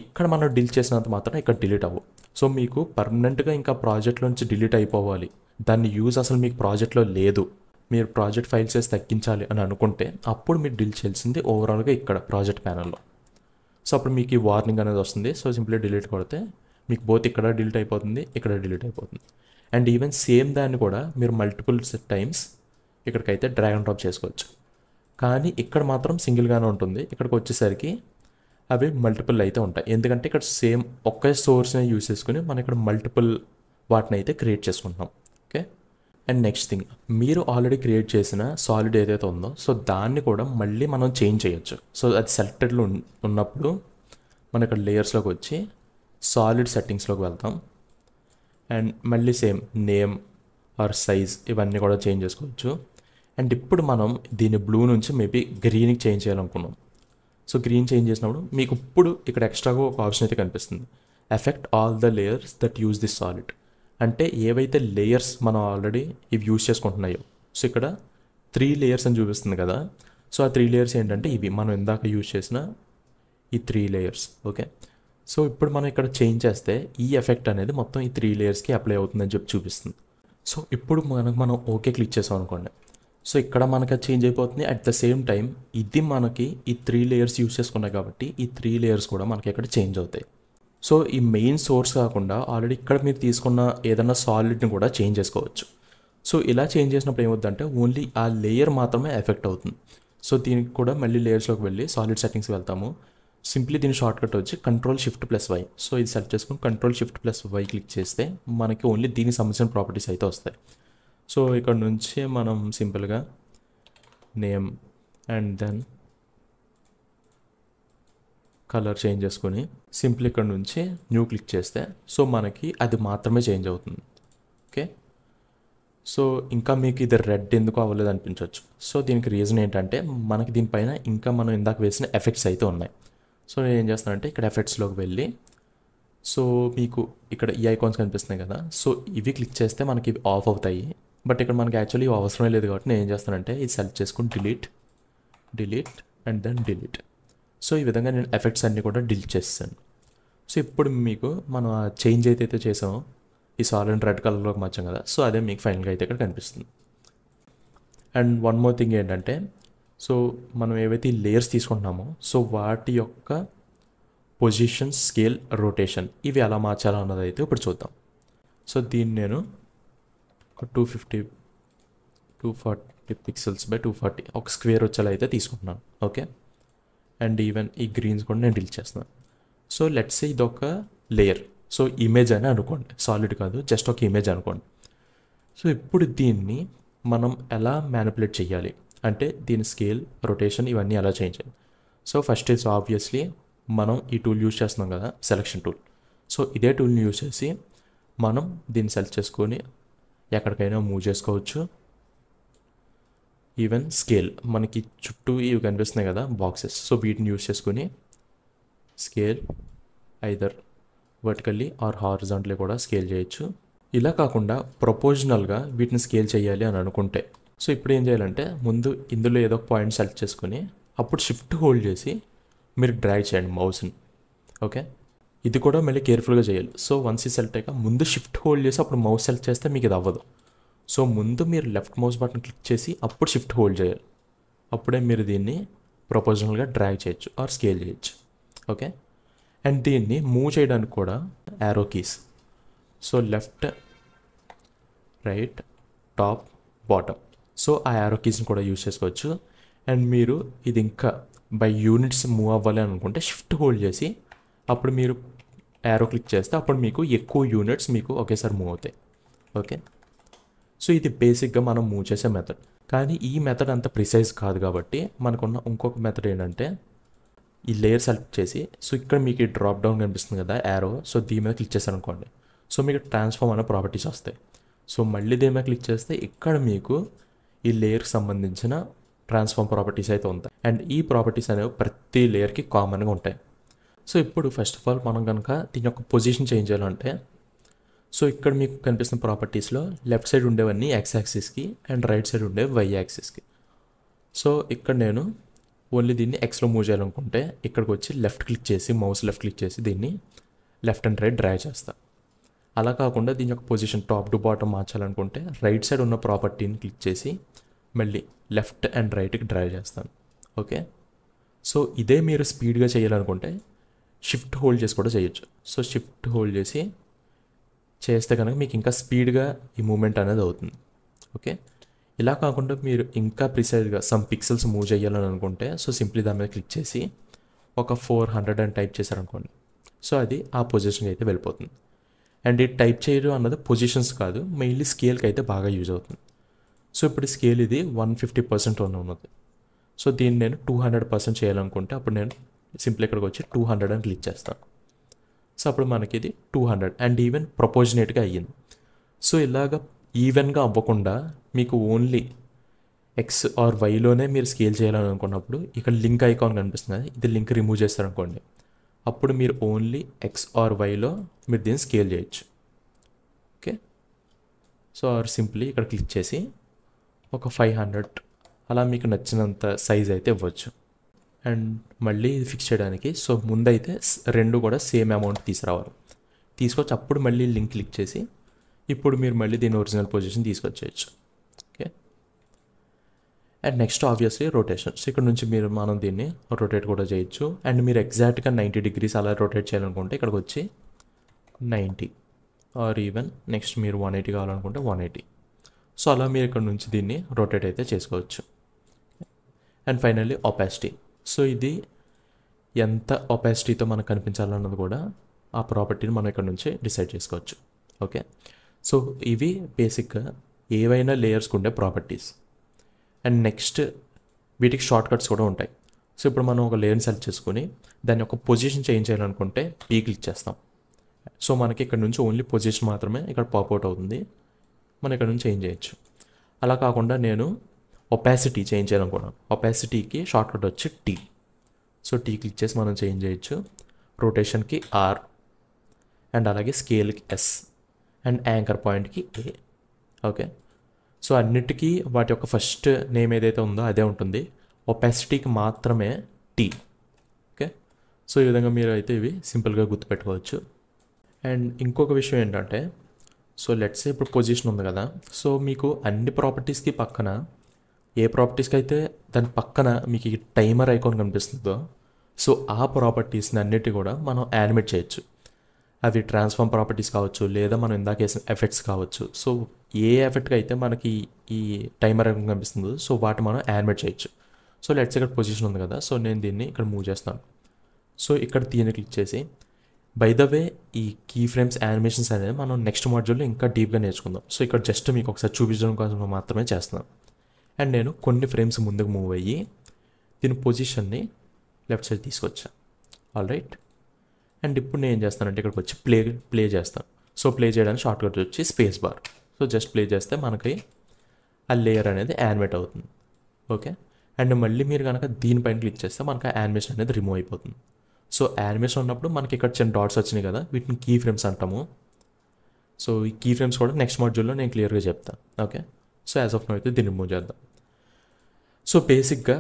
ఇక్కడ మనం డిలీట్ చేసినంత మాత్రం ఇక్కడ డిలీట్ అవ్వవు. సో మీకు పర్మనెంట్గా ఇంకా ప్రాజెక్ట్లో నుంచి డిలీట్ అయిపోవాలి, దాన్ని యూజ్ అసలు మీకు ప్రాజెక్ట్లో లేదు, మీరు ప్రాజెక్ట్ ఫైల్స్ వేసి తగ్గించాలి అని అనుకుంటే అప్పుడు మీరు డిలీట్ చేయాల్సింది ఓవరాల్గా ఇక్కడ ప్రాజెక్ట్ ప్యానల్లో. సో అప్పుడు మీకు ఈ వార్నింగ్ అనేది వస్తుంది. సో సింప్లీ డిలీట్ కొడితే మీకు బోత్ ఇక్కడ డిలీట్ అయిపోతుంది, ఇక్కడ డిలీట్ అయిపోతుంది. అండ్ ఈవెన్ సేమ్ దాన్ని కూడా మీరు మల్టిపుల్ టైమ్స్ ఇక్కడికైతే డ్రాగ్ అండ్ డ్రాప్ చేసుకోవచ్చు. కానీ ఇక్కడ మాత్రం సింగిల్గానే ఉంటుంది. ఇక్కడికి వచ్చేసరికి అవి మల్టిపుల్ అయితే ఉంటాయి, ఎందుకంటే ఇక్కడ సేమ్ ఒకే సోర్స్ని యూజ్ చేసుకుని మనం ఇక్కడ మల్టిపుల్ వాటిని అయితే క్రియేట్ చేసుకుంటున్నాం, ఓకే. అండ్ నెక్స్ట్ థింగ్, మీరు ఆల్రెడీ క్రియేట్ చేసిన సాలిడ్ ఏదైతే ఉందో సో దాన్ని కూడా మళ్ళీ మనం చేంజ్ చేయొచ్చు. సో అది సెలెక్టెడ్లో ఉన్నప్పుడు మనం ఇక్కడ లేయర్స్లోకి వచ్చి సాలిడ్ సెట్టింగ్స్లోకి వెళ్తాం. అండ్ మళ్ళీ సేమ్ నేమ్ ఆర్ సైజ్ ఇవన్నీ కూడా చేంజ్ చేసుకోవచ్చు. అండ్ ఇప్పుడు మనం దీన్ని బ్లూ నుంచి మేబీ గ్రీన్కి చేంజ్ చేయాలనుకున్నాం. సో గ్రీన్ చేంజ్ చేసినప్పుడు మీకు ఇప్పుడు ఇక్కడ ఎక్స్ట్రాగా ఒక ఆప్షన్ అయితే కనిపిస్తుంది, effect all the layers that use this solid. అంటే ఏవైతే లేయర్స్ మనం ఆల్రెడీ ఇవి యూజ్ చేసుకుంటున్నాయో, సో ఇక్కడ 3 లేయర్స్ అని చూపిస్తుంది కదా. సో ఆ 3 లేయర్స్ ఏంటంటే ఇవి మనం ఇందాక యూజ్ చేసిన ఈ 3 లేయర్స్, ఓకే. సో ఇప్పుడు మనం ఇక్కడ చేంజ్ చేస్తే ఈ ఎఫెక్ట్ అనేది మొత్తం ఈ 3 లేయర్స్కి అప్లై అవుతుందని చెప్పి చూపిస్తుంది. సో ఇప్పుడు మనం ఓకే క్లిక్ చేసాం అనుకోండి, సో ఇక్కడ మనకి అది చేంజ్ అయిపోతుంది. అట్ ద సేమ్ టైం ఇది మనకి ఈ 3 లేయర్స్ యూజ్ చేసుకున్నాయి కాబట్టి ఈ 3 లేయర్స్ కూడా మనకి ఇక్కడ చేంజ్ అవుతాయి. సో ఈ మెయిన్ సోర్స్ కాకుండా ఆల్రెడీ ఇక్కడ మీరు తీసుకున్న ఏదైనా సాలిడ్ని కూడా చేంజ్ చేసుకోవచ్చు. సో ఇలా చేంజ్ చేసినప్పుడు ఏమవుతుందంటే ఓన్లీ ఆ లేయర్ మాత్రమే ఎఫెక్ట్ అవుతుంది. సో దీనికి కూడా మళ్ళీ లేయర్స్లోకి వెళ్ళి సాలిడ్ సెట్టింగ్స్కి వెళ్తాము. సింప్లీ దీని షార్ట్కట్ వచ్చి Ctrl+Shift+Y. సో ఇది సెలెక్ట్ చేసుకుని Ctrl+Shift+Y క్లిక్ చేస్తే మనకి ఓన్లీ దీనికి సంబంధించిన ప్రాపర్టీస్ అయితే వస్తాయి. సో ఇక్కడ నుంచి మనం సింపుల్గా name and then colour change చేసుకొని సింపుల్ ఇక్కడ నుంచి న్యూ క్లిక్ చేస్తే సో మనకి అది మాత్రమే చేంజ్ అవుతుంది, ఓకే. సో ఇంకా మీకు ఇది రెడ్ ఎందుకు అవ్వలేదు అనిపించవచ్చు. సో దీనికి రీజన్ ఏంటంటే మనకి దీనిపైన ఇంకా మనం ఇందాక వేసిన ఎఫెక్ట్స్ అయితే ఉన్నాయి. సో నేను ఏం చేస్తానంటే ఇక్కడ ఎఫెక్ట్స్లోకి వెళ్ళి సో మీకు ఇక్కడ ఈ ఐకాన్స్ కనిపిస్తున్నాయి కదా, సో ఇవి క్లిక్ చేస్తే మనకి ఇవి ఆఫ్ అవుతాయి. బట్ ఇక్కడ మనకి యాక్చువల్లీ అవసరమే లేదు కాబట్టి నేను ఏం చేస్తానంటే ఇది సెలెక్ట్ చేసుకుని delete and then delete. So ఈ విధంగా నేను ఎఫెక్ట్స్ అన్నీ కూడా డిలీట్ చేస్తాను. సో ఇప్పుడు మీకు మనం ఆ చేంజ్ అయితే చేసామో ఈ సాలిడ్ రెడ్ కలర్లోకి మార్చాం కదా, సో అదే మీకు ఫైనల్గా అయితే ఇక్కడ కనిపిస్తుంది. అండ్ వన్ మోర్ థింగ్ ఏంటంటే సో మనం ఏవైతే ఈ లేయర్స్ తీసుకుంటున్నామో సో వాటి యొక్క పొజిషన్, స్కేల్, రొటేషన్ ఇవి ఎలా మార్చాలో అన్నది అయితే ఇప్పుడు చూద్దాం. సో దీన్ని నేను 240 పిక్సెల్స్ బై 240 ఒక స్క్వేర్ వచ్చేలా అయితే తీసుకుంటున్నాను, ఓకే. అండ్ ఈవెన్ ఈ గ్రీన్స్ కూడా నేను డిలీట్ చేస్తున్నాను. సో లెట్స్ సే ఇది ఒక లేయర్, సో ఇమేజ్ అని అనుకోండి, సాలిడ్ కాదు జస్ట్ ఒక ఇమేజ్ అనుకోండి. సో ఇప్పుడు దీన్ని మనం ఎలా మ్యానిపులేట్ చేయాలి అంటే దీని స్కేల్, రొటేషన్ ఇవన్నీ ఎలా చేంజ్ చేయాలి. సో ఫస్ట్ ఇస్ ఆబ్వియస్లీ మనం ఈ టూల్ యూజ్ చేస్తున్నాం కదా, సెలెక్షన్ టూల్. సో ఇదే టూల్ని యూజ్ చేసి మనం దీన్ని సెలెక్ట్ చేసుకొని ఎక్కడికైనా మూవ్ చేసుకోవచ్చు. ఈవెన్ స్కేల్ మనకి చుట్టూ ఇవి కనిపిస్తున్నాయి కదా బాక్సెస్, సో వీటిని యూజ్ చేసుకొని scale either vertically or horizontally కూడా స్కేల్ చేయొచ్చు. ఇలా కాకుండా ప్రపోర్షనల్గా వీటిని స్కేల్ చేయాలి అని అనుకుంటే సో ఇప్పుడు ఏం చేయాలంటే ముందు ఇందులో ఏదో ఒక పాయింట్ సెలెక్ట్ చేసుకొని అప్పుడు షిఫ్ట్ హోల్డ్ చేసి మీరు డ్రాగ్ చేయండి మౌస్ని. ఓకే, ఇది కూడా మళ్ళీ కేర్ఫుల్గా చేయాలి. సో వన్స్ ఈ సెలెక్ట్ అయ్యాక ముందు షిఫ్ట్ హోల్డ్ చేసి అప్పుడు మౌస్ సెలెక్ట్ చేస్తే మీకు ఇది అవ్వదు. సో ముందు మీరు లెఫ్ట్ మౌస్ బటన్ క్లిక్ చేసి అప్పుడు షిఫ్ట్ హోల్డ్ చేయాలి. అప్పుడే మీరు దీన్ని ప్రొపోర్షనల్గా డ్రాగ్ చేయొచ్చు ఆర్ స్కేల్ చేయొచ్చు. ఓకే, అండ్ దీన్ని మూవ్ చేయడానికి కూడా arrow keys. So left, right, top, bottom. So ఆ యారో కీస్ని కూడా యూజ్ చేసుకోవచ్చు. అండ్ మీరు ఇది ఇంకా బై యూనిట్స్ మూవ్ అవ్వాలి అనుకుంటే షిఫ్ట్ హోల్డ్ చేసి అప్పుడు మీరు యారో క్లిక్ చేస్తే అప్పుడు మీకు ఎక్కువ యూనిట్స్ మీకు ఒకేసారి మూవ్ అవుతాయి. ఓకే, సో ఇది బేసిక్గా మనం మూవ్ చేసే మెథడ్. కానీ ఈ మెథడ్ అంత ప్రిసైజ్ కాదు కాబట్టి మనకున్న ఇంకొక మెథడ్ ఏంటంటే ఈ లేయర్ సెలెక్ట్ చేసి, సో ఇక్కడ మీకు ఈ డ్రాప్ డౌన్ కనిపిస్తుంది కదా యారో, సో దీని మీద క్లిక్ చేశారనుకోండి, సో మీకు ట్రాన్స్ఫార్మ్ అనే ప్రాపర్టీస్ వస్తాయి. సో మళ్ళీ దీని మీద క్లిక్ చేస్తే ఇక్కడ మీకు ఈ లేయర్కి సంబంధించిన ట్రాన్స్ఫార్మ్ ప్రాపర్టీస్ అయితే ఉంటాయి. అండ్ ఈ ప్రాపర్టీస్ అనేవి ప్రతి లేయర్కి కామన్గా ఉంటాయి. సో ఇప్పుడు ఫస్ట్ ఆఫ్ ఆల్ మనం కనుక దీని యొక్క పొజిషన్ చేంజ్ చేయాలంటే, సో ఇక్కడ మీకు కనిపిస్తున్న ప్రాపర్టీస్లో లెఫ్ట్ సైడ్ ఉండేవన్నీ ఎక్స్ యాక్సిస్కి అండ్ రైట్ సైడ్ ఉండేవి వై యాక్సిస్కి. సో ఇక్కడ నేను ఓన్లీ దీన్ని ఎక్స్లో మూవ్ చేయాలనుకుంటే ఇక్కడికి వచ్చి లెఫ్ట్ క్లిక్ చేసి మౌస్ లెఫ్ట్ క్లిక్ చేసి దీన్ని లెఫ్ట్ అండ్ రైట్ డ్రాగ్ చేస్తాను. అలా కాకుండా దీని యొక్క పొజిషన్ టాప్ టు బాటమ్ మార్చాలనుకుంటే రైట్ సైడ్ ఉన్న ప్రాపర్టీని క్లిక్ చేసి మళ్ళీ లెఫ్ట్ అండ్ రైట్కి డ్రైవ్ చేస్తాను. ఓకే, సో ఇదే మీరు స్పీడ్గా చేయాలనుకుంటే షిఫ్ట్ హోల్డ్ చేసి కూడా చేయొచ్చు. సో షిఫ్ట్ హోల్డ్ చేసి చేస్తే కనుక మీకు ఇంకా స్పీడ్గా ఈ మూమెంట్ అనేది అవుతుంది. ఓకే, ఇలా కాకుండా మీరు ఇంకా ప్రిసైజ్గా సమ్ పిక్సెల్స్ మూవ్ చేయాలని అనుకుంటే సో సింప్లీ దాని మీద క్లిక్ చేసి ఒక 400 అని టైప్ చేశారనుకోండి, సో అది ఆ పొజిషన్కి అయితే వెళ్ళిపోతుంది. అండ్ ఈ టైప్ చేయడం అన్నది పొజిషన్స్ కాదు, మెయిన్లీ స్కేల్కి అయితే బాగా యూజ్ అవుతుంది. సో ఇప్పుడు స్కేల్ ఇది 150% ఉన్నది. సో దీన్ని నేను 200% చేయాలనుకుంటే అప్పుడు నేను సింపుల్ ఇక్కడికి వచ్చి 200 అని క్లిక్ చేస్తాను. సో అప్పుడు మనకి ఇది 200 అండ్ ఈవెన్ ప్రపోర్షనేట్గా అయ్యింది. సో ఇలాగ ఈవెన్గా అవ్వకుండా మీకు ఓన్లీ ఎక్స్ ఆర్ వైలోనే మీరు స్కేల్ చేయాలని అనుకున్నప్పుడు ఇక్కడ లింక్ ఐకాన్ కనిపిస్తుంది, ఇది లింక్ రిమూవ్ చేస్తారనుకోండి, అప్పుడు మీరు ఓన్లీ ఎక్స్ ఆర్ వైలో మీరు దీన్ని స్కేల్ చేయొచ్చు. ఓకే, సో ఆర్ సింప్లీ ఇక్కడ క్లిక్ చేసి ఒక 500 అలా మీకు నచ్చినంత సైజ్ అయితే ఇవ్వచ్చు. అండ్ మళ్ళీ ఇది ఫిక్స్ చేయడానికి సో ముందైతే రెండు కూడా సేమ్ అమౌంట్ తీసుకురావాలి. తీసుకొచ్చి అప్పుడు మళ్ళీ లింక్ క్లిక్ చేసి ఇప్పుడు మీరు మళ్ళీ దీని ఒరిజినల్ పొజిషన్ తీసుకొచ్చేయచ్చు. Okay, and next obviously rotation. So ఇక్కడ నుంచి మనం దీన్ని రొటేట్ కూడా చేయొచ్చు. అండ్ మీరు ఎగ్జాక్ట్గా 90 degrees అలా రొటేట్ చేయాలనుకుంటే ఇక్కడికి వచ్చి 90 ఆర్ ఈవెన్ నెక్స్ట్ మీరు 180 కావాలనుకుంటే 180. సో అలా మీరు ఇక్కడ నుంచి దీన్ని రొటేట్ అయితే చేసుకోవచ్చు. And finally opacity. సో ఇది ఎంత ఒపాసిటీతో మనకు కనిపించాలన్నది కూడా ఆ ప్రాపర్టీని మనం ఇక్కడ నుంచి డిసైడ్ చేసుకోవచ్చు. ఓకే, సో ఇవి బేసిక్గా ఏవైనా లేయర్స్కి ఉండే ప్రాపర్టీస్. అండ్ నెక్స్ట్ వీటికి షార్ట్ కట్స్ కూడా ఉంటాయి. సో ఇప్పుడు మనం ఒక లేయర్ని సెలెక్ట్ చేసుకుని దాని యొక్క పొజిషన్ చేంజ్ చేయాలనుకుంటే పీ క్లిక్ చేస్తాం. సో మనకి ఇక్కడ నుంచి ఓన్లీ పొజిషన్ మాత్రమే ఇక్కడ పాప్అవుట్ అవుతుంది, మనం ఇక్కడ నుంచి చేంజ్ చేయొచ్చు. అలా కాకుండా నేను ఒపాసిటీ చేంజ్ చేయాలనుకున్నాను, ఒపాసిటీకి షార్ట్ కట్ వచ్చి టీ. సో టీ క్లిక్ చేసి మనం చేంజ్ చేయొచ్చు. రొటేషన్కి ఆర్ అండ్ అలాగే స్కేల్కి ఎస్ అండ్ యాంకర్ పాయింట్కి ఏ. ఓకే, సో అన్నిటికీ వాటి యొక్క ఫస్ట్ నేమ్ ఏదైతే ఉందో అదే ఉంటుంది, ఒపాసిటీకి మాత్రమే టీ. ఓకే, సో ఈ విధంగా మీరు అయితే ఇవి సింపుల్గా గుర్తుపెట్టుకోవచ్చు. అండ్ ఇంకొక విషయం ఏంటంటే సో లెట్స్ ఇప్పుడు పొజిషన్ ఉంది కదా, సో మీకు అన్ని ప్రాపర్టీస్కి పక్కన ఏ ప్రాపర్టీస్కి అయితే దాని పక్కన మీకు ఈ టైమర్ ఐకాన్ కనిపిస్తుందో సో ఆ ప్రాపర్టీస్ని అన్నిటి కూడా మనం యానిమేట్ చేయొచ్చు. అవి ట్రాన్స్ఫార్మ్ ప్రాపర్టీస్ కావచ్చు లేదా మనం ఇందాక వేసిన ఎఫెక్ట్స్ కావచ్చు. సో ఏ ఎఫెక్ట్కి అయితే మనకి ఈ టైమర్ ఐకాన్ కనిపిస్తుందో సో వాటి మనం యానిమేట్ చేయొచ్చు. సో లెట్స్ ఇక్కడ పొజిషన్ ఉంది కదా, సో నేను దీన్ని ఇక్కడ మూవ్ చేస్తాను. సో ఇక్కడ దీన్ని క్లిక్ చేసి బై ద వే ఈ కీ ఫ్రేమ్స్ యానిమేషన్స్ అనేది మనం నెక్స్ట్ మాడ్యూల్లో ఇంకా డీప్గా నేర్చుకుందాం. సో ఇక్కడ జస్ట్ మీకు ఒకసారి చూపించడం కోసం మాత్రమే చేస్తున్నాను. అండ్ నేను కొన్ని ఫ్రేమ్స్ ముందుకు మూవ్ అయ్యి దీని పొజిషన్ని లెఫ్ట్ సైడ్ తీసుకొచ్చా. ఆల్ రైట్, అండ్ ఇప్పుడు నేను ఏం చేస్తానంటే ఇక్కడికి వచ్చి ప్లే చేస్తాను. సో ప్లే చేయడానికి షార్ట్ కట్ వచ్చి space bar. So just play చేస్తే మనకి ఆ లేయర్ అనేది యానిమేట్ అవుతుంది. ఓకే, అండ్ మళ్ళీ మీరు కనుక దీనిపైన క్లిక్ చేస్తే మనకు ఆ యానిమేషన్ అనేది రిమూవ్ అయిపోతుంది. సో యానిమేషన్ ఉన్నప్పుడు మనకి ఇక్కడ చిన్న డాట్స్ వచ్చినాయి కదా, వీటిని కీ ఫ్రేమ్స్ అంటాము. సో ఈ కీ ఫ్రేమ్స్ కూడా నెక్స్ట్ మాడ్యూల్లో నేను క్లియర్గా చెప్తాను. Okay, so as of now అయితే దీన్ని రిమూవ్ చేద్దాం. సో బేసిక్గా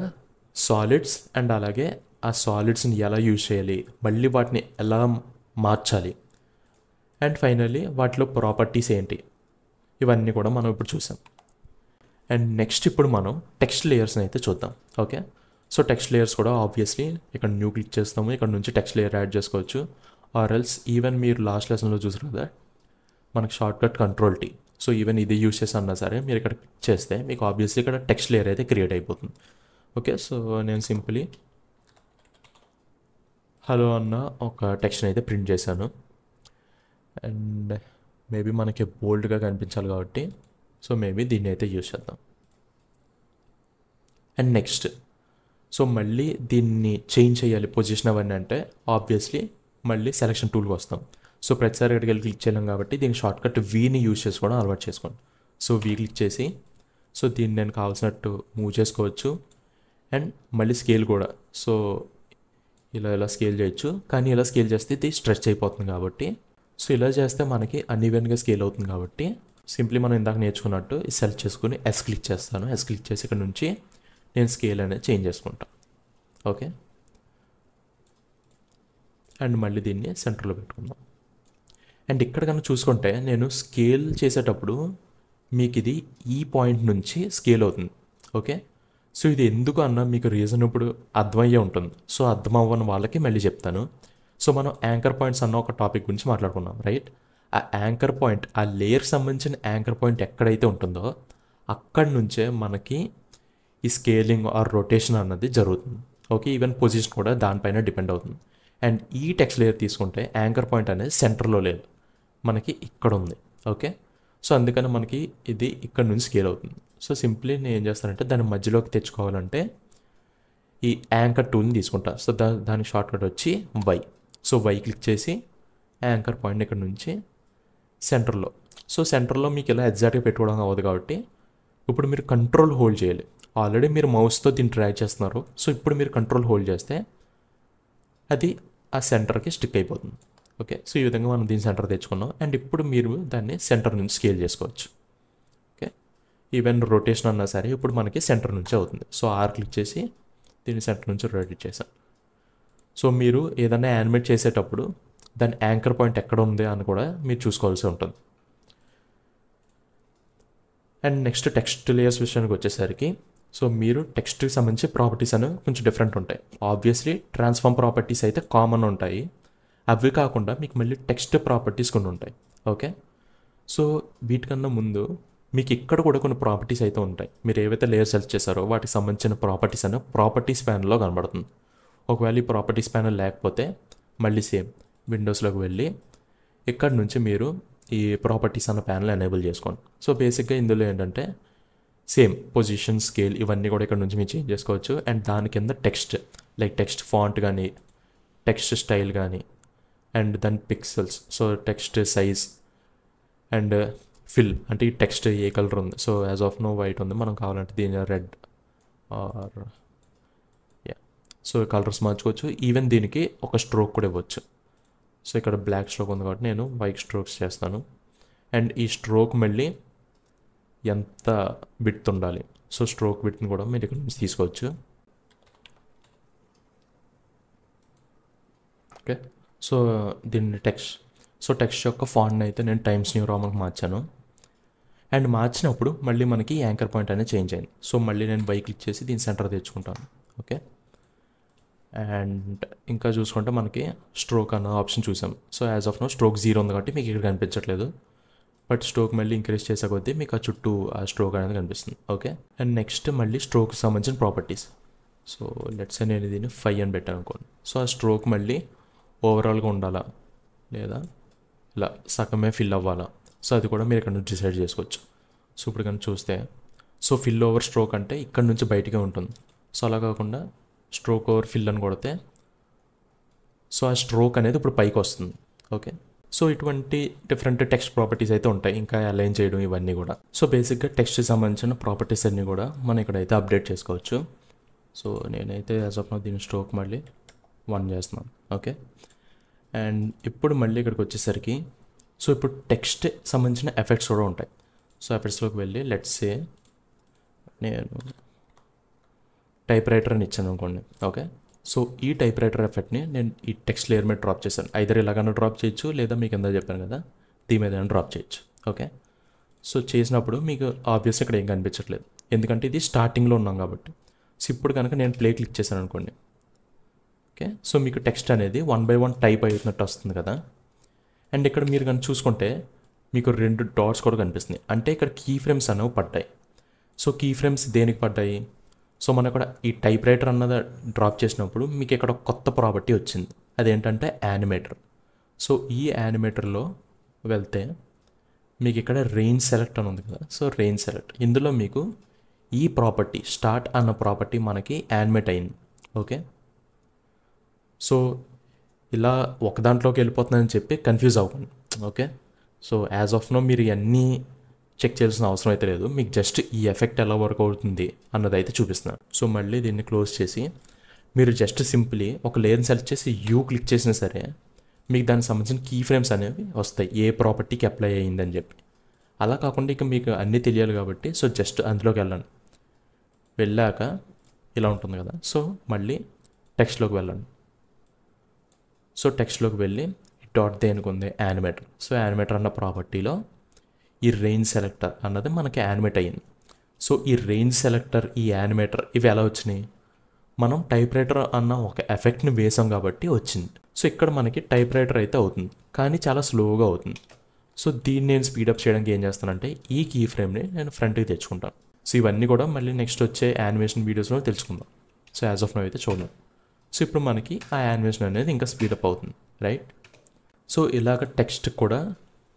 సాలిడ్స్ అండ్ అలాగే ఆ సాలిడ్స్ని ఎలా యూజ్ చేయాలి, మళ్ళీ వాటిని ఎలా మార్చాలి, అండ్ ఫైనల్లీ వాటిలో ప్రాపర్టీస్ ఏంటి, ఇవన్నీ కూడా మనం ఇప్పుడు చూసాం. అండ్ నెక్స్ట్ ఇప్పుడు మనం టెక్స్ట్ లేయర్స్ని అయితే చూద్దాం. ఓకే, సో టెక్స్ట్ లేయర్స్ కూడా ఆబ్వియస్లీ ఇక్కడ న్యూ క్లిక్ చేస్తాము, ఇక్కడ నుంచి టెక్స్ట్ లేయర్ యాడ్ చేసుకోవచ్చు. ఆర్ ఎల్స్ ఈవెన్ మీరు లాస్ట్ లెసన్లో చూసారు కదా మనకు short cut Ctrl+T. So even ఇది యూస్ చేసన్నా సరే మీరు ఇక్కడ క్లిక్ చేస్తే మీకు ఆబ్వియస్లీ ఇక్కడ టెక్స్ట్ లేయర్ అయితే క్రియేట్ అయిపోతుంది. ఓకే, సో నేను సింపుల్లీ హలో అన్న ఒక టెక్స్ట్ని అయితే ప్రింట్ చేశాను. అండ్ మేబీ మనకి బోల్డ్గా కనిపించాలి కాబట్టి సో మేబీ దీన్ని అయితే యూస్ చేద్దాం. అండ్ నెక్స్ట్ సో మళ్ళీ దీన్ని చేంజ్ చేయాలి పొజిషన్ అవన్నీ అంటే ఆబ్వియస్లీ మళ్ళీ సెలక్షన్ టూల్కి వస్తాం. సో ప్రతిసారి ఇక్కడికి వెళ్ళి క్లిక్ చేయలేం కాబట్టి దీని షార్ట్కట్ వీని యూజ్ చేసుకోవడం అలవాటు చేసుకోండి. సో వీ క్లిక్ చేసి సో దీన్ని నేను కావాల్సినట్టు మూవ్ చేసుకోవచ్చు. అండ్ మళ్ళీ స్కేల్ కూడా సో ఇలా స్కేల్ చేయొచ్చు, కానీ ఇలా స్కేల్ చేస్తే ఇది స్ట్రెచ్ అయిపోతుంది కాబట్టి సో ఇలా చేస్తే మనకి అన్ఈవెన్గా స్కేల్ అవుతుంది కాబట్టి సింప్లీ మనం ఇందాక నేర్చుకున్నట్టు సెలెక్ట్ చేసుకుని ఎస్ క్లిక్ చేస్తాను. ఎస్ క్లిక్ చేసి ఇక్కడ నుంచి నేను స్కేల్ అనేది చేంజ్ చేసుకుంటాను. ఓకే, అండ్ మళ్ళీ దీన్ని సెంటర్లో పెట్టుకుందాం. అండ్ ఇక్కడ కనుక చూసుకుంటే నేను స్కేల్ చేసేటప్పుడు మీకు ఇది ఈ పాయింట్ నుంచి స్కేల్ అవుతుంది. ఓకే, సో ఇది ఎందుకు అన్న మీకు రీజన్ ఇప్పుడు అర్థమయ్యే ఉంటుంది. సో అర్థం అవ్వని వాళ్ళకి మళ్ళీ చెప్తాను. సో మనం యాంకర్ పాయింట్స్ అన్న ఒక టాపిక్ గురించి మాట్లాడుకున్నాం, రైట్? ఆ యాంకర్ పాయింట్, ఆ లేయర్కి సంబంధించిన యాంకర్ పాయింట్ ఎక్కడైతే ఉంటుందో అక్కడి నుంచే మనకి ఈ స్కేలింగ్ ఆర్ రొటేషన్ అన్నది జరుగుతుంది. ఓకే, ఈవెన్ పొజిషన్ కూడా దానిపైన డిపెండ్ అవుతుంది. అండ్ ఈ టెక్స్ట్ లేయర్ తీసుకుంటే యాంకర్ పాయింట్ అనేది సెంటర్లో లేదు, మనకి ఇక్కడ ఉంది. ఓకే, సో అందుకని మనకి ఇది ఇక్కడ నుంచి స్కేల్ అవుతుంది. సో సింప్లీ నేను ఏం చేస్తానంటే దాని మధ్యలోకి తెచ్చుకోవాలంటే ఈ యాంకర్ టూల్ని తీసుకుంటా. సో దాని షార్ట్కట్ వచ్చి వై. సో వై క్లిక్ చేసి యాంకర్ పాయింట్ ఇక్కడ నుంచి సెంటర్లో. సో సెంటర్లో మీకు ఇలా ఎగ్జాక్ట్గా పెట్టుకోవడం అవ్వదు కాబట్టి ఇప్పుడు మీరు కంట్రోల్ హోల్డ్ చేయాలి. ఆల్రెడీ మీరు మౌస్తో దీన్ని ట్రై చేస్తున్నారు. సో ఇప్పుడు మీరు కంట్రోల్ హోల్డ్ చేస్తే అది ఆ సెంటర్కి స్టిక్ అయిపోతుంది. ఓకే, సో ఈ విధంగా మనం దీన్ని సెంటర్ తెచ్చుకున్నాం. అండ్ ఇప్పుడు మీరు దాన్ని సెంటర్ నుంచి స్కేల్ చేసుకోవచ్చు. ఓకే, ఈవెన్ రొటేషన్ అన్నా సరే ఇప్పుడు మనకి సెంటర్ నుంచి అవుతుంది. సో ఆర్ క్లిక్ చేసి దీన్ని సెంటర్ నుంచి రొటేట్ చేశాను. సో మీరు ఏదైనా యానిమేట్ చేసేటప్పుడు దాని యాంకర్ పాయింట్ ఎక్కడ ఉంది అని కూడా మీరు చూసుకోవాల్సి ఉంటుంది. అండ్ నెక్స్ట్ టెక్స్ట్ లేయర్స్ విషయానికి వచ్చేసరికి సో మీరు టెక్స్ట్కి సంబంధించి ప్రాపర్టీస్ అనేవి కొంచెం డిఫరెంట్ ఉంటాయి. ఆబ్వియస్లీ ట్రాన్స్ఫార్మ్ ప్రాపర్టీస్ అయితే కామన్ ఉంటాయి. అవి కాకుండా మీకు మళ్ళీ టెక్స్ట్ ప్రాపర్టీస్ కొన్ని ఉంటాయి. ఓకే, సో వీటికన్నా ముందు మీకు ఇక్కడ కూడా కొన్ని ప్రాపర్టీస్ అయితే ఉంటాయి. మీరు ఏవైతే లేయర్ సెలెక్ట్ చేశారో వాటికి సంబంధించిన ప్రాపర్టీస్ అనేవి ప్రాపర్టీస్ ప్యానల్లో కనబడుతుంది. ఒకవేళ ఈ ప్రాపర్టీస్ ప్యానల్ లేకపోతే మళ్ళీ సేమ్ విండోస్లోకి వెళ్ళి ఇక్కడ నుంచి మీరు ఈ ప్రాపర్టీస్ అన్న ప్యానల్ ఎనేబుల్ చేసుకోండి. సో బేసిక్గా ఇందులో ఏంటంటే సేమ్ పొజిషన్, స్కేల్ ఇవన్నీ కూడా ఇక్కడ నుంచి మీరు చేంజ్ చేసుకోవచ్చు. అండ్ దాని కింద టెక్స్ట్ లైక్ టెక్స్ట్ ఫాంట్ కానీ టెక్స్ట్ స్టైల్ కానీ అండ్ దాని pixels, so text size and fill అంటే ఈ టెక్స్ట్ ఏ కలర్ ఉంది. So as of now white ఉంది, మనం కావాలంటే దీని రెడ్ ఆర్ సో కలర్స్ మార్చుకోవచ్చు. ఈవెన్ దీనికి ఒక స్ట్రోక్ కూడా ఇవ్వచ్చు. సో ఇక్కడ బ్లాక్ స్ట్రోక్ ఉంది కాబట్టి నేను వైట్ స్ట్రోక్స్ చేస్తాను. అండ్ ఈ స్ట్రోక్ మళ్ళీ ఎంత విడ్త్ ఉండాలి, సో స్ట్రోక్ విడ్త్ని కూడా మీరు ఇక్కడ నుంచి తీసుకోవచ్చు. ఓకే, సో దీన్ని టెక్స్ట్ యొక్క ఫాంట్ని అయితే నేను టైమ్స్ న్యూ రోమన్కి మార్చాను. అండ్ మార్చినప్పుడు మళ్ళీ మనకి యాంకర్ పాయింట్ అనేది చేంజ్ అయింది. సో మళ్ళీ నేను బై క్లిక్ చేసి దీని సెంటర్ తెచ్చుకుంటాను. ఓకే, అండ్ ఇంకా చూసుకుంటే మనకి స్ట్రోక్ అన్న ఆప్షన్ చూసాం. So as of now stroke 0 ఉంది కాబట్టి మీకు ఇక్కడ కనిపించట్లేదు. బట్ స్ట్రోక్ మళ్ళీ ఇంక్రీజ్ చేసే కొద్దీ మీకు ఆ చుట్టూ ఆ స్ట్రోక్ అనేది కనిపిస్తుంది. ఓకే, అండ్ నెక్స్ట్ మళ్ళీ స్ట్రోక్కి సంబంధించిన ప్రాపర్టీస్. సో లెట్స్ నేను దీన్ని 5 అని పెట్టాను అనుకోండి. సో ఆ స్ట్రోక్ మళ్ళీ ఓవరాల్గా ఉండాలా లేదా ఇలా సగమే ఫిల్ అవ్వాలా, సో అది కూడా మీరు ఇక్కడ నుంచి డిసైడ్ చేసుకోవచ్చు. సో ఇప్పుడు కనుక చూస్తే సో ఫిల్ ఓవర్ స్ట్రోక్ అంటే ఇక్కడ నుంచి బయటికే ఉంటుంది. సో అలా కాకుండా స్ట్రోక్ ఓవర్ ఫిల్ అని కొడితే సో ఆ స్ట్రోక్ అనేది ఇప్పుడు పైకి వస్తుంది. ఓకే, సో ఇటువంటి డిఫరెంట్ టెక్స్ట్ ప్రాపర్టీస్ అయితే ఉంటాయి, ఇంకా అలైన్ చేయడం ఇవన్నీ కూడా. సో బేసిక్గా టెక్స్ట్కి సంబంధించిన ప్రాపర్టీస్ అన్నీ కూడా మనం ఇక్కడైతే అప్డేట్ చేసుకోవచ్చు. సో నేనైతే యాజ్ ఆఫ్ నౌ దీని స్ట్రోక్ మళ్ళీ 1 చేస్తున్నాను. ఓకే, అండ్ ఇప్పుడు మళ్ళీ ఇక్కడికి వచ్చేసరికి సో ఇప్పుడు టెక్స్ట్ సంబంధించిన ఎఫెక్ట్స్ కూడా ఉంటాయి. సో ఎఫెక్ట్స్లోకి వెళ్ళి లెట్స్ సే నేను టైప్ రైటర్ అని ఇచ్చాను అనుకోండి. ఓకే, సో ఈ టైప్ రైటర్ ఎఫెక్ట్ని నేను ఈ టెక్స్ట్ లేయర్ మీద డ్రాప్ చేశాను. ఐదర్ ఇలాగైనా డ్రాప్ చేయొచ్చు, లేదా మీకు కింద చెప్పాను కదా దీని మీద డ్రాప్ చేయొచ్చు. ఓకే, సో చేసినప్పుడు మీకు ఆబ్వియస్గా ఇక్కడ ఏం కనిపించట్లేదు, ఎందుకంటే ఇది స్టార్టింగ్లో ఉన్నాం కాబట్టి. సో ఇప్పుడు కనుక నేను ప్లే క్లిక్ చేశాను అనుకోండి. ఓకే, సో మీకు టెక్స్ట్ అనేది 1 by 1 టైప్ అవుతున్నట్టు వస్తుంది కదా. అండ్ ఇక్కడ మీరు కనుక చూసుకుంటే మీకు 2 డాట్స్ కూడా కనిపిస్తున్నాయి, అంటే ఇక్కడ కీ ఫ్రేమ్స్ అనేవి పడ్డాయి. సో కీ ఫ్రేమ్స్ దేనికి పడ్డాయి? సో మనం ఇక్కడ ఈ టైప్ రైటర్ అన్నది డ్రాప్ చేసినప్పుడు మీకు ఇక్కడ ఒక కొత్త ప్రాపర్టీ వచ్చింది, అదేంటంటే యానిమేటర్. సో ఈ యానిమేటర్లో వెళ్తే మీకు ఇక్కడ రేంజ్ సెలెక్ట్ అని ఉంది కదా. సో రేంజ్ సెలెక్ట్, ఇందులో మీకు ఈ ప్రాపర్టీ స్టార్ట్ అన్న ప్రాపర్టీ మనకి యానిమేట్ అయింది. ఓకే, సో ఇలా ఒక దాంట్లోకి వెళ్ళిపోతుందని చెప్పి కన్ఫ్యూజ్ అవ్వకండి. Okay, so as of now మీరు ఇవన్నీ చెక్ చేయాల్సిన అవసరం అయితే లేదు, మీకు జస్ట్ ఈ ఎఫెక్ట్ ఎలా వర్క్ అవుతుంది అన్నది అయితే చూపిస్తున్నాను. సో మళ్ళీ దీన్ని క్లోజ్ చేసి మీరు జస్ట్ సింప్లీ ఒక లేయర్ని సెలెక్ట్ చేసి యూ క్లిక్ చేసినా సరే మీకు దానికి సంబంధించిన కీ ఫ్రేమ్స్ అనేవి వస్తాయి, ఏ ప్రాపర్టీకి అప్లై అయ్యిందని చెప్పి. అలా కాకుండా ఇక మీకు అన్నీ తెలియాలి కాబట్టి సో జస్ట్ అందులోకి వెళ్ళండి. వెళ్ళాక ఇలా ఉంటుంది కదా. సో మళ్ళీ టెక్స్ట్లోకి వెళ్ళండి. సో టెక్స్ట్లోకి వెళ్ళి డాట్ దేనికి ఉంది యానిమేటర్. సో యానిమేటర్ అన్న ప్రాపర్టీలో ఈ రేంజ్ సెలెక్టర్ అన్నది మనకి యానిమేట్ అయ్యింది. సో ఈ రేంజ్ సెలెక్టర్, ఈ యానిమేటర్ ఇవి ఎలా వచ్చినాయి? మనం టైప్ రైటర్ అన్న ఒక ఎఫెక్ట్ని వేసాం కాబట్టి వచ్చింది. సో ఇక్కడ మనకి టైప్ రైటర్ అయితే అవుతుంది, కానీ చాలా స్లోగా అవుతుంది. సో దీన్ని నేను స్పీడప్ చేయడానికి ఏం చేస్తానంటే ఈ కీ ఫ్రేమ్ని నేను ఫ్రంట్కి తెచ్చుకుంటాను. సో ఇవన్నీ కూడా మళ్ళీ నెక్స్ట్ వచ్చే యానిమేషన్ వీడియోస్లో తెలుసుకుందాం. సో యాజ్ ఆఫ్ నౌ అయితే చూడండి. సో ఇప్పుడు మనకి ఆ యానిమేషన్ అనేది ఇంకా స్పీడప్ అవుతుంది, రైట్? సో ఇలాగ టెక్స్ట్ కూడా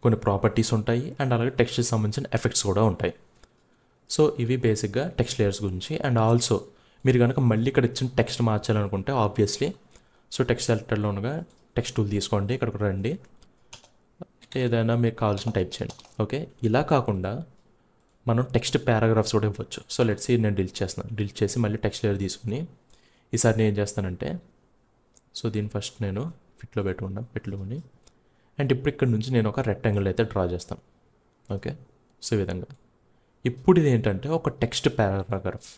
కొన్ని ప్రాపర్టీస్ ఉంటాయి, అండ్ అలాగే టెక్స్ట్కి సంబంధించిన ఎఫెక్ట్స్ కూడా ఉంటాయి. సో ఇవి బేసిక్గా టెక్స్ట్ లేయర్స్ గురించి. అండ్ ఆల్సో మీరు కనుక మళ్ళీ ఇక్కడ ఇచ్చిన టెక్స్ట్ మార్చాలనుకుంటే ఆబ్వియస్లీ సో టెక్స్ట్ సెలెక్టర్లో ఉండగా టెక్స్ట్ టూల్ తీసుకోండి, ఇక్కడికి రండి, ఏదైనా మీకు కావాల్సిన టైప్ చేయండి. ఓకే, ఇలా కాకుండా మనం టెక్స్ట్ పారాగ్రాఫ్స్ కూడా ఇవ్వచ్చు. సో లెట్స్ సీ నేను డిలీట్ చేస్తున్నాను. డిలీట్ చేసి మళ్ళీ టెక్స్ట్ లేయర్ తీసుకుని ఈసారి నేను ఏం చేస్తానంటే సో దీన్ని ఫస్ట్ నేను ఫిట్లో పెట్టుకుని అండ్ ఇప్పుడు ఇక్కడ నుంచి నేను ఒక రెక్టాంగిల్ అయితే డ్రా చేస్తాను. ఓకే, సో ఈ విధంగా. ఇప్పుడు ఇది ఏంటంటే ఒక టెక్స్ట్ పారాగ్రాఫ్.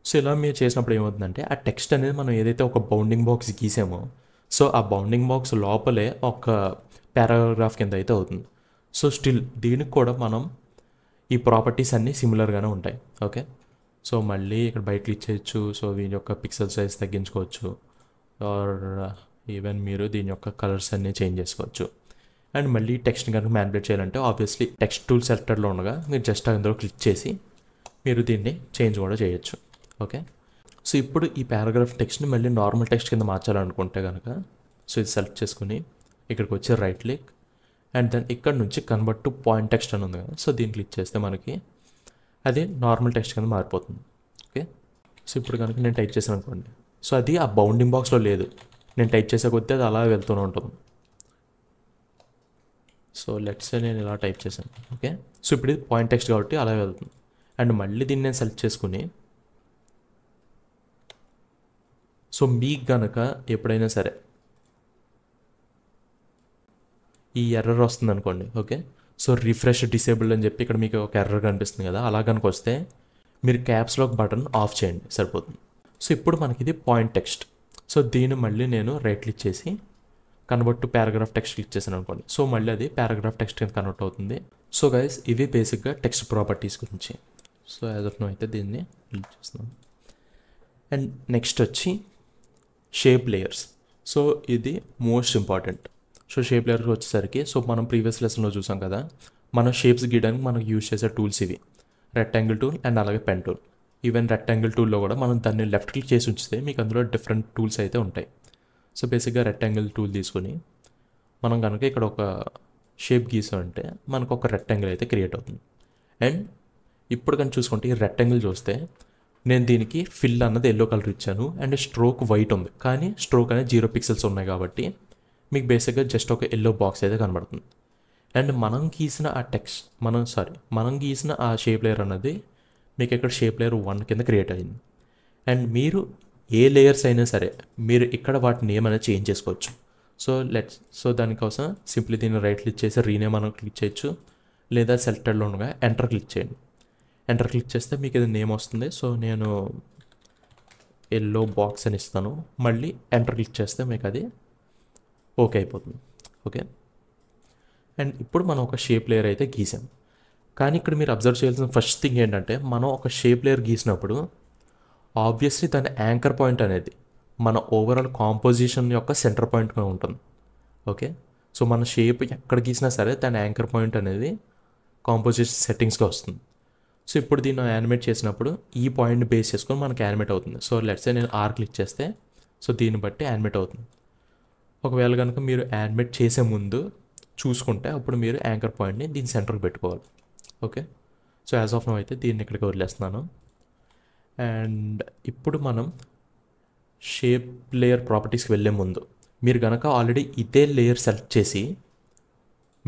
సో ఇలా మీరు చేసినప్పుడు ఏమవుతుందంటే ఆ టెక్స్ట్ అనేది మనం ఏదైతే ఒక బౌండింగ్ బాక్స్ గీసామో సో ఆ బౌండింగ్ బాక్స్ లోపలే ఒక పారాగ్రాఫ్ కింద అయితే అవుతుంది. సో స్టిల్ దీనికి కూడా మనం ఈ ప్రాపర్టీస్ అన్నీ సిమిలర్గానే ఉంటాయి. ఓకే, సో మళ్ళీ ఇక్కడ బయట క్లిక్ చేయొచ్చు. సో దీని యొక్క పిక్సెల్ సైజ్ తగ్గించుకోవచ్చు, ఆర్ ఈవెన్ మీరు దీని యొక్క కలర్స్ అన్నీ చేంజ్ చేసుకోవచ్చు. అండ్ మళ్ళీ టెక్స్ట్ని కనుక మ్యానిపులేట్ చేయాలంటే ఆబ్వియస్లీ టెక్స్ట్ టూల్ సెలెక్టర్లో ఉండగా మీరు జస్ట్ అందులో క్లిక్ చేసి మీరు దీన్ని చేంజ్ కూడా చేయొచ్చు. ఓకే, సో ఇప్పుడు ఈ పారాగ్రాఫ్ టెక్స్ట్ని మళ్ళీ నార్మల్ టెక్స్ట్ కింద మార్చాలనుకుంటే కనుక సో ఇది సెలెక్ట్ చేసుకుని ఇక్కడికి వచ్చి రైట్ క్లిక్ అండ్ దెన్ ఇక్కడ నుంచి కన్వర్ట్ టు పాయింట్ టెక్స్ట్ అని ఉంది కదా. సో దీన్ని క్లిక్ చేస్తే మనకి అది నార్మల్ టెక్స్ట్ కింద మారిపోతుంది. ఓకే, సో ఇప్పుడు కనుక నేను టైప్ చేశాను అనుకోండి, సో అది ఆ బౌండింగ్ బాక్స్లో లేదు, నేను టైప్ చేసే కొద్దీ అది అలా వెళ్తూనే ఉంటుంది. సో లెట్స్ నేను ఇలా టైప్ చేశాను. ఓకే, సో ఇప్పుడు ఇది పాయింట్ టెక్స్ట్ కాబట్టి అలా వెళ్తుంది. అండ్ మళ్ళీ దీన్ని నేను సెలెక్ట్ చేసుకుని సో మీకు కనుక ఎప్పుడైనా సరే ఈ ఎర్రర్ వస్తుంది అనుకోండి. ఓకే, సో రిఫ్రెష్ డిసేబుల్డ్ అని చెప్పి ఇక్కడ మీకు ఒక ఎర్రర్ కనిపిస్తుంది కదా, అలా కనుక వస్తే మీరు క్యాప్స్ లాక్ బటన్ ఆఫ్ చేయండి, సరిపోతుంది. సో ఇప్పుడు మనకి ఇది పాయింట్ టెక్స్ట్. సో దీన్ని మళ్ళీ నేను రైట్ క్లిక్ చేసి convert to paragraph text click చేశాను అనుకోండి. సో మళ్ళీ అది పారాగ్రాఫ్ టెక్స్ట్ కింద కన్వర్ట్ అవుతుంది. సో గైస్ ఇవి బేసిక్గా టెక్స్ట్ ప్రాపర్టీస్ గురించి. సో యాజ్ ఆఫ్ నో అయితే దీన్ని డిలీట్ చేస్తున్నాను. అండ్ నెక్స్ట్ వచ్చి షేప్ లేయర్స్. సో ఇది most important. So shape layers వచ్చేసరికి సో మనం ప్రీవియస్ లెసన్లో చూసాం కదా, మనం షేప్స్ గీయడానికి మనకు యూజ్ చేసే టూల్స్ ఇవి రెక్టాంగిల్ టూల్ అండ్ అలాగే పెన్ టూల్. ఈవెన్ రెక్టాంగిల్ టూల్లో కూడా మనం దాన్ని లెఫ్ట్ క్లిక్ చేసి ఉంచితే మీకు అందులో డిఫరెంట్ టూల్స్ అయితే ఉంటాయి. సో బేసిక్గా రెక్టాంగిల్ టూల్ తీసుకొని మనం కనుక ఇక్కడ ఒక షేప్ గీసామంటే మనకు ఒక రెక్టాంగిల్ అయితే క్రియేట్ అవుతుంది. అండ్ ఇప్పుడు కానీ చూసుకుంటే ఈ రెక్టాంగిల్ చూస్తే నేను దీనికి ఫిల్ అన్నది ఎల్లో కలర్ ఇచ్చాను అండ్ స్ట్రోక్ వైట్ ఉంది, కానీ స్ట్రోక్ అనేది 0 పిక్సెల్స్ ఉన్నాయి కాబట్టి మీకు బేసిక్గా జస్ట్ ఒక ఎల్లో బాక్స్ అయితే కనబడుతుంది. అండ్ మనం గీసిన ఆ టెక్స్ట్ మనం గీసిన ఆ షేప్ లేయర్ అన్నది మీకు ఇక్కడ షేప్ లేయర్ 1 కింద క్రియేట్ అయింది. అండ్ మీరు ఏ లేయర్స్ అయినా సరే మీరు ఇక్కడ వాటి నేమ్ అనేది చేంజ్ చేసుకోవచ్చు. సో దానికోసం సింప్లీ దీన్ని రైట్ క్లిక్ చేసి రీనేమ్ మనం క్లిక్ చేయొచ్చు, లేదా సెలెక్టెడ్లో ఉండగా ఎంటర్ క్లిక్ చేయండి. ఎంటర్ క్లిక్ చేస్తే మీకు ఇది నేమ్ వస్తుంది. సో నేను ఎల్లో బాక్స్ అని ఇస్తాను. మళ్ళీ ఎంటర్ క్లిక్ చేస్తే మీకు అది ఓకే అయిపోతుంది. ఓకే, అండ్ ఇప్పుడు మనం ఒక షేప్ లేయర్ అయితే గీసాం. కానీ ఇక్కడ మీరు అబ్జర్వ్ చేయాల్సిన ఫస్ట్ థింగ్ ఏంటంటే, మనం ఒక షేప్ లేయర్ గీసినప్పుడు ఆబ్వియస్లీ దాని యాంకర్ పాయింట్ అనేది మన ఓవరాల్ కాంపోజిషన్ యొక్క సెంటర్ పాయింట్గా ఉంటుంది. ఓకే, సో మన షేప్ ఎక్కడ గీసినా సరే దాని యాంకర్ పాయింట్ అనేది కాంపోజిషన్ సెట్టింగ్స్గా వస్తుంది. సో ఇప్పుడు దీన్ని యానిమేట్ చేసినప్పుడు ఈ పాయింట్ బేస్ చేసుకొని మనకి యానిమేట్ అవుతుంది. సో లెట్స్ సే నేను ఆర్ క్లిక్ చేస్తే సో దీన్ని బట్టి యానిమేట్ అవుతుంది. ఒకవేళ కనుక మీరు యానిమేట్ చేసే ముందు చూసుకుంటే అప్పుడు మీరు యాంకర్ పాయింట్ని దీని సెంటర్కి పెట్టుకోవాలి. Okay, so as of now అయితే దీన్ని ఇక్కడికి వదిలేస్తున్నాను. అండ్ ఇప్పుడు మనం షేప్ లేయర్ ప్రాపర్టీస్కి వెళ్ళే ముందు మీరు కనుక ఆల్రెడీ ఇదే లేయర్ సెలెక్ట్ చేసి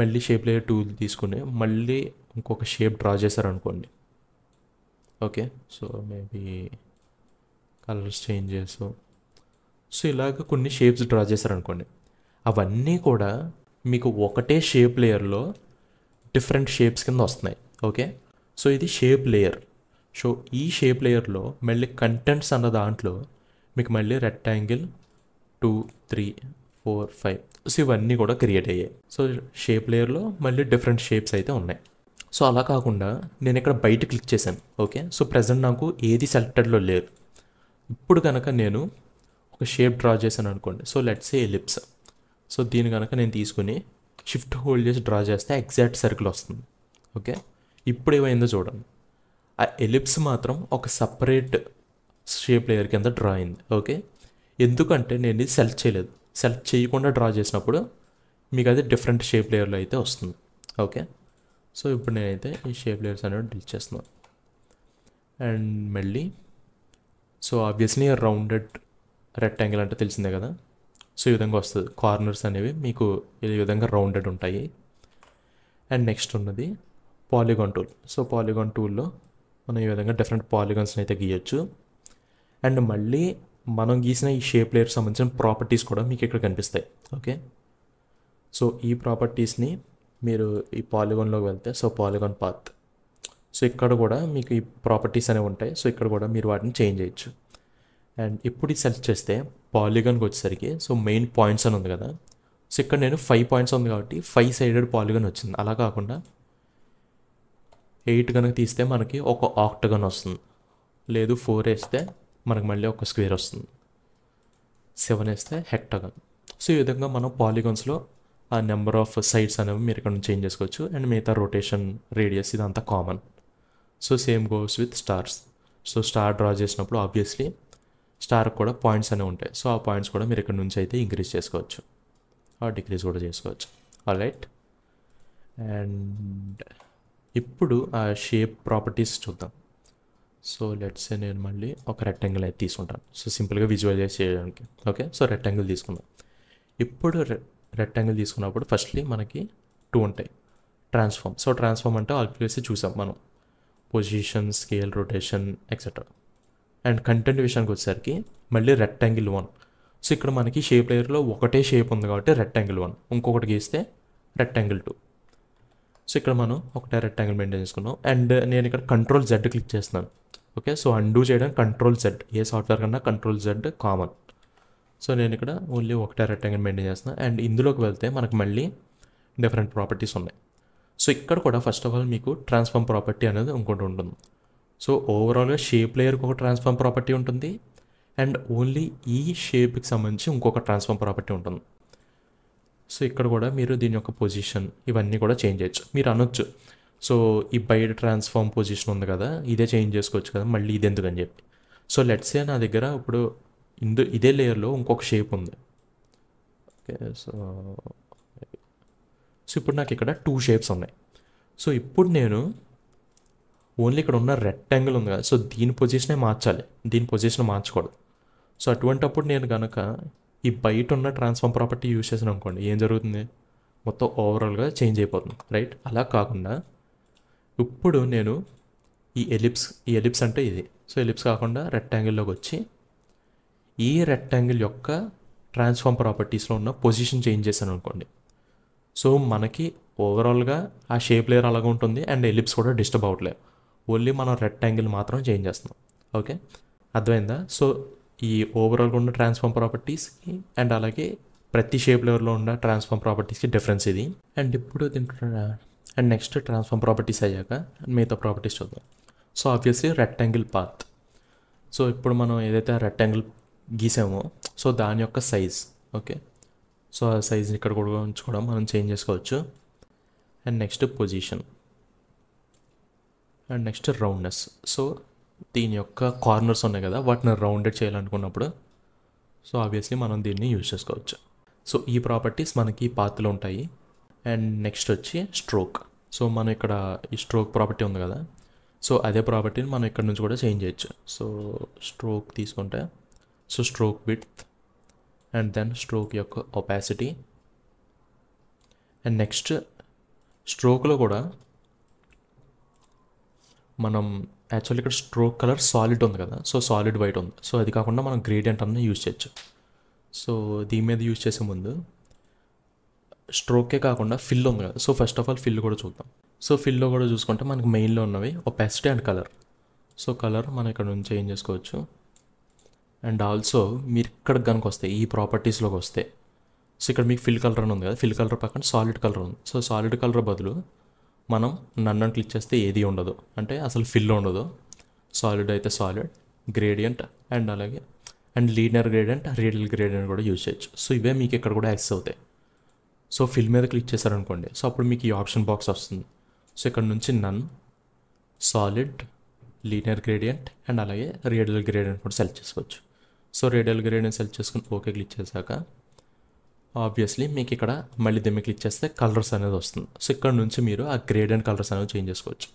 మళ్ళీ షేప్ లేయర్ టూల్ తీసుకుని మళ్ళీ ఇంకొక షేప్ డ్రా చేశారనుకోండి. Okay, so maybe colours change చేసు సో ఇలాగ కొన్ని షేప్స్ డ్రా చేశారనుకోండి, అవన్నీ కూడా మీకు ఒకటే షేప్ లేయర్లో డిఫరెంట్ షేప్స్ కింద వస్తున్నాయి. ఓకే, సో ఇది షేప్ లేయర్. సో ఈ షేప్ లేయర్లో మళ్ళీ కంటెంట్స్ అన్న దాంట్లో మీకు మళ్ళీ రెక్టాంగిల్ 2, 3, 4, 5 సో ఇవన్నీ కూడా క్రియేట్ అయ్యాయి. సో షేప్ లేయర్లో మళ్ళీ డిఫరెంట్ షేప్స్ అయితే ఉన్నాయి. సో అలా కాకుండా నేను ఇక్కడ బయట క్లిక్ చేశాను. ఓకే, సో ప్రజెంట్ నాకు ఏది సెలెక్టెడ్లో లేదు. ఇప్పుడు కనుక నేను ఒక షేప్ డ్రా చేశాను అనుకోండి. So let's say ellipse. So దీని కనుక నేను తీసుకుని షిఫ్ట్ హోల్డ్ చేసి డ్రా చేస్తే ఎగ్జాక్ట్ సర్కిల్ వస్తుంది. ఓకే, ఇప్పుడు ఏమైందో చూడండి. ఆ ఎలిప్స్ మాత్రం ఒక సపరేట్ షేప్ లేయర్ కింద డ్రా అయింది. ఓకే, ఎందుకంటే నేను ఇది సెలెక్ట్ చేయలేదు. సెలెక్ట్ చేయకుండా డ్రా చేసినప్పుడు మీకు అది డిఫరెంట్ షేప్ లేయర్లో అయితే వస్తుంది. ఓకే, సో ఇప్పుడు నేనైతే ఈ షేప్ లేయర్స్ అనేవి డిలీట్ చేస్తున్నాను. అండ్ మళ్ళీ సో ఆబ్వియస్లీ రౌండెడ్ రెక్టాంగిల్ అంటే తెలిసిందే కదా. సో ఈ విధంగా వస్తుంది. కార్నర్స్ అనేవి మీకు ఈ విధంగా రౌండెడ్ ఉంటాయి. అండ్ నెక్స్ట్ ఉన్నది పాలిగాన్ టూల్. సో పాలిగాన్ టూల్లో మనం ఈ విధంగా డిఫరెంట్ పాలిగాన్స్ని అయితే గీయచ్చు. అండ్ మళ్ళీ మనం గీసిన ఈ షేప్ లేయర్కి సంబంధించిన ప్రాపర్టీస్ కూడా మీకు ఇక్కడ కనిపిస్తాయి. ఓకే, సో ఈ ప్రాపర్టీస్ని మీరు ఈ పాలిగాన్లోకి వెళ్తే సో పాలిగాన్ పాత్, సో ఇక్కడ కూడా మీకు ఈ ప్రాపర్టీస్ అనేవి ఉంటాయి. సో ఇక్కడ కూడా మీరు వాటిని చేంజ్ చేయొచ్చు. అండ్ ఇప్పుడు ఇది సెలెక్ట్ చేస్తే పాలిగాన్కి వచ్చేసరికి సో మెయిన్ పాయింట్స్ అని ఉంది కదా. సో ఇక్కడ నేను 5 పాయింట్స్ ఉంది కాబట్టి 5 సైడెడ్ పాలిగాన్ వచ్చింది. అలా కాకుండా 8 కనుక తీస్తే మనకి ఒక ఆక్టగన్ వస్తుంది. లేదు 4 వేస్తే మనకు మళ్ళీ ఒక స్క్వేర్ వస్తుంది. 7 వేస్తే హెక్టగన్. సో ఈ విధంగా మనం పాలిగాన్స్లో ఆ నెంబర్ ఆఫ్ సైడ్స్ అనేవి మీరు ఇక్కడ చేంజ్ చేసుకోవచ్చు. అండ్ మిగతా రొటేషన్, రేడియస్ ఇదంతా common. So same goes with stars. So star draw చేసినప్పుడు ఆబ్వియస్లీ స్టార్కి కూడా పాయింట్స్ అనేవి ఉంటాయి. సో ఆ పాయింట్స్ కూడా మీరు ఇక్కడ నుంచి అయితే ఇంక్రీజ్ చేసుకోవచ్చు, డిక్రీజ్ కూడా చేసుకోవచ్చు. ఆల్రైట్, అండ్ ఇప్పుడు ఆ షేప్ ప్రాపర్టీస్ చూద్దాం. సో లెట్స్ సే నేను మళ్ళీ ఒక రెక్టాంగిల్ అయితే తీసుకుంటాను. సో సింపుల్గా విజువలైజ్ చేయడానికి. ఓకే, సో రెక్టాంగిల్ తీసుకుందాం. ఇప్పుడు రెక్టాంగిల్ తీసుకున్నప్పుడు ఫస్ట్లీ మనకి 2 ఉంటాయి. ట్రాన్స్ఫార్మ్. సో ట్రాన్స్ఫార్మ్ అంటే ఆల్రెడీ చూసాం మనం, position, scale, rotation etcetera. And content విషయానికి వచ్చేసరికి మళ్ళీ రెక్టాంగిల్ 1. సో ఇక్కడ మనకి షేప్ లేయర్లో ఒకటే షేప్ ఉంది కాబట్టి రెక్టాంగిల్ 1, ఇంకొకటి గీస్తే రెక్టాంగిల్ 2. సో ఇక్కడ మనం ఒకటే రెక్టాంగిల్ మెయింటైన్ చేసుకున్నాం. అండ్ నేను ఇక్కడ కంట్రోల్ Z క్లిక్ చేస్తున్నాను. ఓకే, సో అండూ చేయడానికి కంట్రోల్ Z, ఏ సాఫ్ట్వేర్ కన్నా కంట్రోల్ Z కామన్. సో నేను ఇక్కడ ఓన్లీ ఒకటే రెక్టాంగిల్ మెయింటైన్ చేస్తున్నాను. అండ్ ఇందులోకి వెళ్తే మనకు మళ్ళీ డిఫరెంట్ ప్రాపర్టీస్ ఉన్నాయి. సో ఇక్కడ కూడా ఫస్ట్ ఆఫ్ ఆల్ మీకు ట్రాన్స్ఫార్మ్ ప్రాపర్టీ అనేది ఇంకోటి ఉంటుంది. సో ఓవరాల్గా షేప్ లేయర్కి ఒక ట్రాన్స్ఫార్మ్ ప్రాపర్టీ ఉంటుంది. అండ్ ఓన్లీ ఈ షేప్కి సంబంధించి ఇంకొక ట్రాన్స్ఫార్మ్ ప్రాపర్టీ ఉంటుంది. సో ఇక్కడ కూడా మీరు దీని యొక్క పొజిషన్ ఇవన్నీ కూడా చేంజ్ చేయొచ్చు. మీరు అనొచ్చు సో ఈ బయట ట్రాన్స్ఫార్మ్ పొజిషన్ ఉంది కదా, ఇదే చేంజ్ చేసుకోవచ్చు కదా, మళ్ళీ ఇది ఎందుకని చెప్పి. సో లెట్స్ సే నా దగ్గర ఇప్పుడు ఇదే లేయర్లో ఇంకొక షేప్ ఉంది. ఓకే, సో ఇప్పుడు నాకు ఇక్కడ 2 షేప్స్ ఉన్నాయి. సో ఇప్పుడు నేను ఓన్లీ ఇక్కడ ఉన్న రెక్టాంగిల్ ఉంది కదా, సో దీని పొజిషనే మార్చాలి, దీని పొజిషన్ మార్చకూడదు. సో అటువంటప్పుడు నేను కనుక ఈ బయట ఉన్న ట్రాన్స్ఫార్మ్ ప్రాపర్టీ యూజ్ చేసాను అనుకోండి, ఏం జరుగుతుంది, మొత్తం ఓవరాల్గా చేంజ్ అయిపోతుంది. రైట్, అలా కాకుండా ఇప్పుడు నేను ఈ ఎలిప్స్ అంటే ఇది. సో ఎలిప్స్ కాకుండా రెక్టాంగిల్లోకి వచ్చి ఈ రెక్టాంగిల్ యొక్క ట్రాన్స్ఫార్మ్ ప్రాపర్టీస్లో ఉన్న పొజిషన్ చేంజ్ చేశాను అనుకోండి, సో మనకి ఓవరాల్గా ఆ షేప్ లేయర్ అలాగే ఉంటుంది అండ్ ఎలిప్స్ కూడా డిస్టర్బ్ అవ్వట్లేదు. ఓన్లీ మనం రెక్టాంగిల్ మాత్రం చేంజ్ చేస్తున్నాం. ఓకే, అర్థమైందా? సో ఈ ఓవరాల్గా ఉన్న ట్రాన్స్ఫార్మ్ ప్రాపర్టీస్కి అండ్ అలాగే ప్రతి షేప్ లేయర్లో ఉన్న ట్రాన్స్ఫార్మ్ ప్రాపర్టీస్కి డిఫరెన్స్ ఇది. అండ్ ఇప్పుడు అండ్ నెక్స్ట్ ట్రాన్స్ఫార్మ్ ప్రాపర్టీస్ అయ్యాక మిగతా ప్రాపర్టీస్ చూద్దాం. So obviously rectangle path. So ఇప్పుడు మనం ఏదైతే రెక్టాంగిల్ గీసామో సో దాని యొక్క సైజ్, ఓకే, సో ఆ సైజ్ని ఇక్కడ కూడా ఉంచుకోవడం మనం చేంజ్ చేసుకోవచ్చు. And next position and next roundness. So దీని యొక్క కార్నర్స్ ఉన్నాయి కదా, వాటిని రౌండెడ్ చేయాలనుకున్నప్పుడు సో ఆబ్వియస్లీ మనం దీన్ని యూజ్ చేసుకోవచ్చు. సో ఈ ప్రాపర్టీస్ మనకి పాత్లో ఉంటాయి. అండ్ నెక్స్ట్ వచ్చి స్ట్రోక్. సో మనం ఇక్కడ ఈ స్ట్రోక్ ప్రాపర్టీ ఉంది కదా, సో అదే ప్రాపర్టీని మనం ఇక్కడ నుంచి కూడా చేంజ్ చేయొచ్చు. సో స్ట్రోక్ తీసుకుంటే so stroke width and then stroke యొక్క ఒపాసిటీ. అండ్ నెక్స్ట్ స్ట్రోక్లో కూడా మనం యాక్చువల్లీ ఇక్కడ స్ట్రోక్ కలర్ సాలిడ్ ఉంది కదా, సో సాలిడ్ వైట్ ఉంది. సో అది కాకుండా మనం గ్రేడియంట్ అన్న యూజ్ చేయొచ్చు. సో దీని మీద యూజ్ చేసే ముందు స్ట్రోకే కాకుండా ఫిల్ ఉంది కదా, so first of all fill కూడా చూద్దాం. సో ఫిల్లో కూడా చూసుకుంటే మనకి మెయిన్లో ఉన్నవి opacity and colour. So colour మనం ఇక్కడ నుంచి చేంజ్ చేసుకోవచ్చు. అండ్ ఆల్సో మీరు ఇక్కడికి కనుక వస్తే ఈ ప్రాపర్టీస్లోకి వస్తే సో ఇక్కడ మీకు ఫిల్ కలర్ అని ఉంది కదా, ఫిల్ కలర్ పక్కన సాలిడ్ కలర్ ఉంది. సో సాలిడ్ కలర్ బదులు మనం నన్ను క్లిక్ చేస్తే ఏది ఉండదు, అంటే అసలు ఫిల్ ఉండదు. సాలిడ్ అయితే సాలిడ్, గ్రేడియంట్ అండ్ అలాగే and linear gradient, radial gradient కూడా యూజ్ చేయొచ్చు. సో ఇవే మీకు ఇక్కడ కూడా యాక్సెస్ అవుతాయి. సో ఫిల్ మీద క్లిక్ చేశారనుకోండి, సో అప్పుడు మీకు ఈ ఆప్షన్ బాక్స్ వస్తుంది. సో ఇక్కడ నుంచి నన్, సాలిడ్, లీనియర్ గ్రేడియంట్ అండ్ అలాగే రేడియల్ గ్రేడియంట్ కూడా సెలెక్ట్ చేసుకోవచ్చు. సో రేడియల్ గ్రేడియంట్ సెలెక్ట్ చేసుకుని ఓకే క్లిక్ చేశాక ఆబ్వియస్లీ మీకు ఇక్కడ మళ్ళీ దీన్ని క్లిక్ చేస్తే కలర్స్ అనేది వస్తుంది. సో ఇక్కడ నుంచి మీరు ఆ గ్రేడియంట్ కలర్స్ అనేవి చేంజ్ చేసుకోవచ్చు.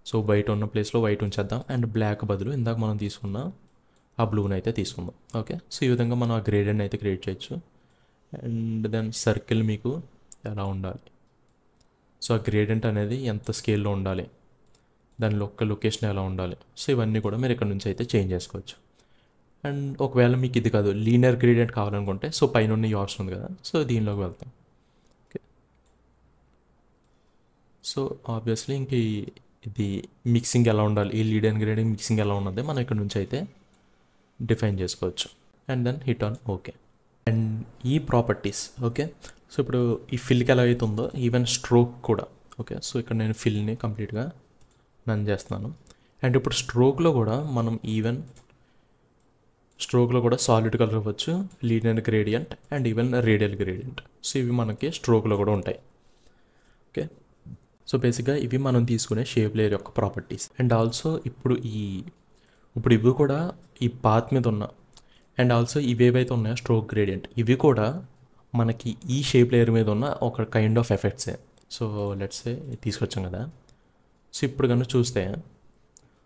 సో వైట్ ఉన్న ప్లేస్లో వైట్ ఉంచేద్దాం అండ్ బ్లాక్ బదులు ఇందాక మనం తీసుకున్న ఆ బ్లూని అయితే తీసుకుందాం. ఓకే, సో ఈ విధంగా మనం ఆ గ్రేడియంట్ అయితే క్రియేట్ చేయొచ్చు. అండ్ దెన్ సర్కిల్ మీకు ఎలా ఉండాలి, సో ఆ గ్రేడియంట్ అనేది ఎంత స్కేల్లో ఉండాలి, దాని లొకేషన్ ఎలా ఉండాలి, సో ఇవన్నీ కూడా మీరు ఇక్కడ నుంచి అయితే చేంజ్ చేసుకోవచ్చు. అండ్ ఒకవేళ మీకు ఇది కాదు లీనియర్ గ్రేడియంట్ కావాలనుకుంటే సో పైన ఉన్న ఈ ఆప్షన్ ఉంది కదా, సో దీనిలోకి వెళ్తాం. ఓకే, సో ఆబ్వియస్లీ ఇంక ఇది మిక్సింగ్ ఎలా ఉండాలి, ఈ లీనియర్ గ్రేడియంట్ మిక్సింగ్ ఎలా ఉన్నది మనం ఇక్కడ నుంచి అయితే డిఫైన్ చేసుకోవచ్చు. And then hit on okay. And ఈ ప్రాపర్టీస్ ఓకే, సో ఇప్పుడు ఈ ఫిల్కి ఎలా అయితే ఉందో ఈవెన్ స్ట్రోక్ కూడా ఓకే. సో ఇక్కడ నేను ఫిల్ని కంప్లీట్గా రన్ చేస్తున్నాను. అండ్ ఇప్పుడు స్ట్రోక్లో కూడా మనం ఈవెన్ స్ట్రోక్లో కూడా సాలిడ్ కలర్ ఇవ్వచ్చు, linear gradient and even radial gradient. So ఇవి మనకి స్ట్రోక్లో కూడా ఉంటాయి. ఓకే, సో బేసిక్గా ఇవి మనం తీసుకునే షేప్ లేయర్ యొక్క ప్రాపర్టీస్. అండ్ ఆల్సో ఇప్పుడు ఇవి కూడా ఈ పాత్ మీద ఉన్న అండ్ ఆల్సో ఇవేవైతే ఉన్నాయో స్ట్రోక్ గ్రేడియంట్ ఇవి కూడా మనకి ఈ షేప్ లేయర్ మీద ఉన్న ఒక కైండ్ ఆఫ్ ఎఫెక్ట్సే. సో లెట్స్ సే తీసుకొచ్చాం కదా, సో ఇప్పుడు కనుక చూస్తే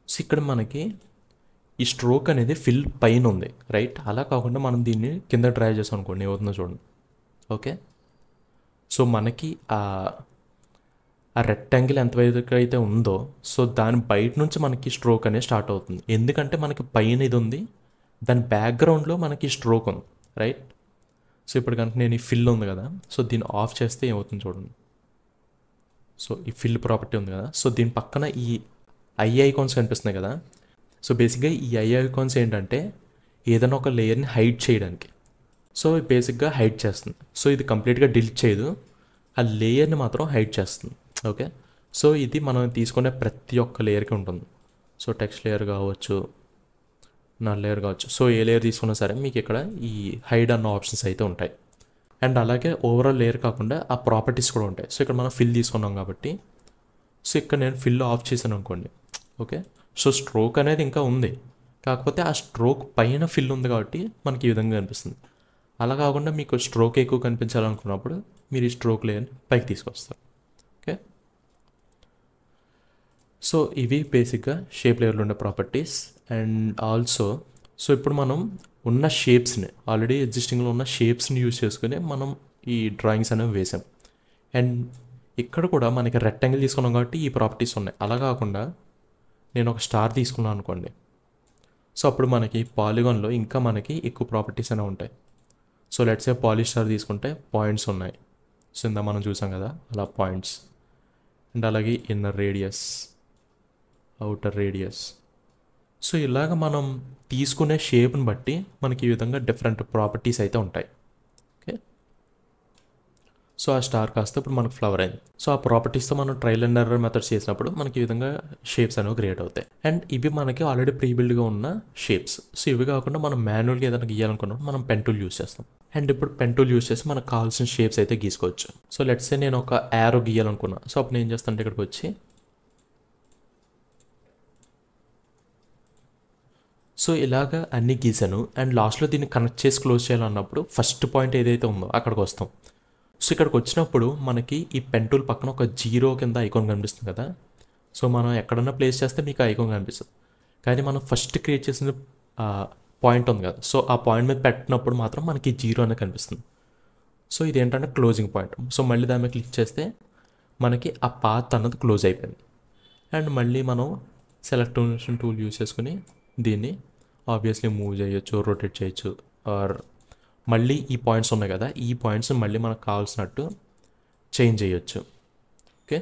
సో ఇక్కడ మనకి ఈ స్ట్రోక్ అనేది ఫిల్ పైన ఉంది రైట్. అలా కాకుండా మనం దీన్ని కింద డ్రా చేసాం అనుకోండి ఏమవుతుందో చూడండి. ఓకే, సో మనకి ఆ రెక్టాంగిల్ ఎంతవరకు అయితే ఉందో సో దాని బయట నుంచి మనకి స్ట్రోక్ అనేది స్టార్ట్ అవుతుంది. ఎందుకంటే మనకి పైన ఇది ఉంది, దాని బ్యాక్గ్రౌండ్లో మనకి స్ట్రోక్ ఉంది రైట్. సో ఇప్పుడు కనుక నేను ఈ ఫిల్ ఉంది కదా, సో దీన్ని ఆఫ్ చేస్తే ఏమవుతుంది చూడండి. సో ఈ ఫిల్ ప్రాపర్టీ ఉంది కదా, సో దీని పక్కన ఈ ఐకాన్స్ కనిపిస్తున్నాయి కదా. సో బేసిక్గా ఈ ఐకాన్స్ ఏంటంటే ఏదైనా ఒక లేయర్ని హైడ్ చేయడానికి. సో బేసిక్గా హైడ్ చేస్తుంది. సో ఇది కంప్లీట్గా డిలీట్ చేయదు, ఆ లేయర్ని మాత్రం హైడ్ చేస్తుంది. ఓకే, సో ఇది మనం తీసుకునే ప్రతి ఒక్క లేయర్కి ఉంటుంది. సో టెక్స్ట్ లేయర్ కావచ్చు, నల్ లేయర్ కావచ్చు, సో ఏ లేయర్ తీసుకున్నా సరే మీకు ఇక్కడ ఈ హైడ్ అన్న ఆప్షన్స్ అయితే ఉంటాయి. అండ్ అలాగే ఓవరాల్ లేయర్ కాకుండా ఆ ప్రాపర్టీస్ కూడా ఉంటాయి. సో ఇక్కడ మనం ఫిల్ తీసుకున్నాం కాబట్టి సో ఇక్కడ నేను ఫిల్ ఆఫ్ చేశాను అనుకోండి. ఓకే, సో స్ట్రోక్ అనేది ఇంకా ఉంది, కాకపోతే ఆ స్ట్రోక్ పైన ఫిల్ ఉంది కాబట్టి మనకి ఈ విధంగా కనిపిస్తుంది. అలా కాకుండా మీకు స్ట్రోక్ ఎక్కువ కనిపించాలనుకున్నప్పుడు మీరు ఈ స్ట్రోక్ లేయర్ని పైకి తీసుకొస్తారు. ఓకే, సో ఇవి బేసిక్గా షేప్ లేయర్లో ఉండే ప్రాపర్టీస్. అండ్ ఆల్సో సో ఇప్పుడు మనం ఉన్న షేప్స్ని ఆల్రెడీ ఎగ్జిస్టింగ్లో ఉన్న షేప్స్ని యూజ్ చేసుకుని మనం ఈ డ్రాయింగ్స్ అనేవి వేసాం. అండ్ ఇక్కడ కూడా మనకి రెక్టాంగిల్ తీసుకున్నాం కాబట్టి ఈ ప్రాపర్టీస్ ఉన్నాయి. అలా కాకుండా నేను ఒక స్టార్ తీసుకున్నాను అనుకోండి, సో అప్పుడు మనకి పాలిగాన్లో ఇంకా మనకి ఎక్కువ ప్రాపర్టీస్ అనేవి ఉంటాయి. సో లెట్స్ సే పాలిస్టర్ తీసుకుంటే పాయింట్స్ ఉన్నాయి. సో ఇందా మనం చూసాం కదా అలా పాయింట్స్. అండ్ అలాగే inner radius, outer radius. So ఇలాగ మనం తీసుకునే షేప్ని బట్టి మనకి ఈ విధంగా డిఫరెంట్ ప్రాపర్టీస్ అయితే ఉంటాయి. ఓకే, సో ఆ స్టార్ కాస్త ఇప్పుడు మనకు ఫ్లవర్ అయింది. సో ఆ ప్రాపర్టీస్తో మనం ట్రయల్ అండ్ ఎర్రర్ మెథడ్స్ చేసినప్పుడు మనకి ఈ విధంగా షేప్స్ అనేవి క్రియేట్ అవుతాయి. అండ్ ఇవి మనకి ఆల్రెడీ ప్రీబిల్డ్గా ఉన్న షేప్స్. సో ఇవి కాకుండా మనం మాన్యువల్గా ఏదైనా గీయాలనుకున్నప్పుడు మనం పెన్ టూల్ యూస్ చేస్తాం. అండ్ ఇప్పుడు పెన్ టూల్ యూస్ చేసి మనకు కావాల్సిన షేప్స్ అయితే గీసుకోవచ్చు. సో లెట్స్ సే నేను ఒక యారో గీయాలనుకున్నా. సో అప్పుడు నేను ఏం చేస్తాను అంటే ఇక్కడికి వచ్చి సో ఇలాగ అన్నీ గీసాను. అండ్ లాస్ట్లో దీన్ని కనెక్ట్ చేసి క్లోజ్ చేయాలన్నప్పుడు ఫస్ట్ పాయింట్ ఏదైతే ఉందో అక్కడికి వస్తాం. సో ఇక్కడికి వచ్చినప్పుడు మనకి ఈ పెన్ టూల్ పక్కన ఒక జీరో కింద ఐకాన్ కనిపిస్తుంది కదా. సో మనం ఎక్కడన్నా ప్లేస్ చేస్తే మీకు ఐకాన్ కనిపిస్తుంది. కానీ మనం ఫస్ట్ క్రియేట్ చేసిన పాయింట్ ఉంది కదా, సో ఆ పాయింట్ మీద పెట్టినప్పుడు మాత్రం మనకి జీరో అనేది కనిపిస్తుంది. సో ఇది ఏంటంటే క్లోజింగ్ పాయింట్. సో మళ్ళీ దాని మీద క్లిక్ చేస్తే మనకి ఆ పాత్ అన్నది క్లోజ్ అయిపోయింది. అండ్ మళ్ళీ మనం సెలెక్షన్ టూల్ యూస్ చేసుకుని దీన్ని ఆబ్వియస్లీ మూవ్ చేయొచ్చు, రొటేట్ చేయొచ్చు. ఆర్ మళ్ళీ ఈ పాయింట్స్ ఉన్నాయి కదా, ఈ పాయింట్స్ మళ్ళీ మనకు కావాల్సినట్టు చేంజ్ చేయొచ్చు. ఓకే,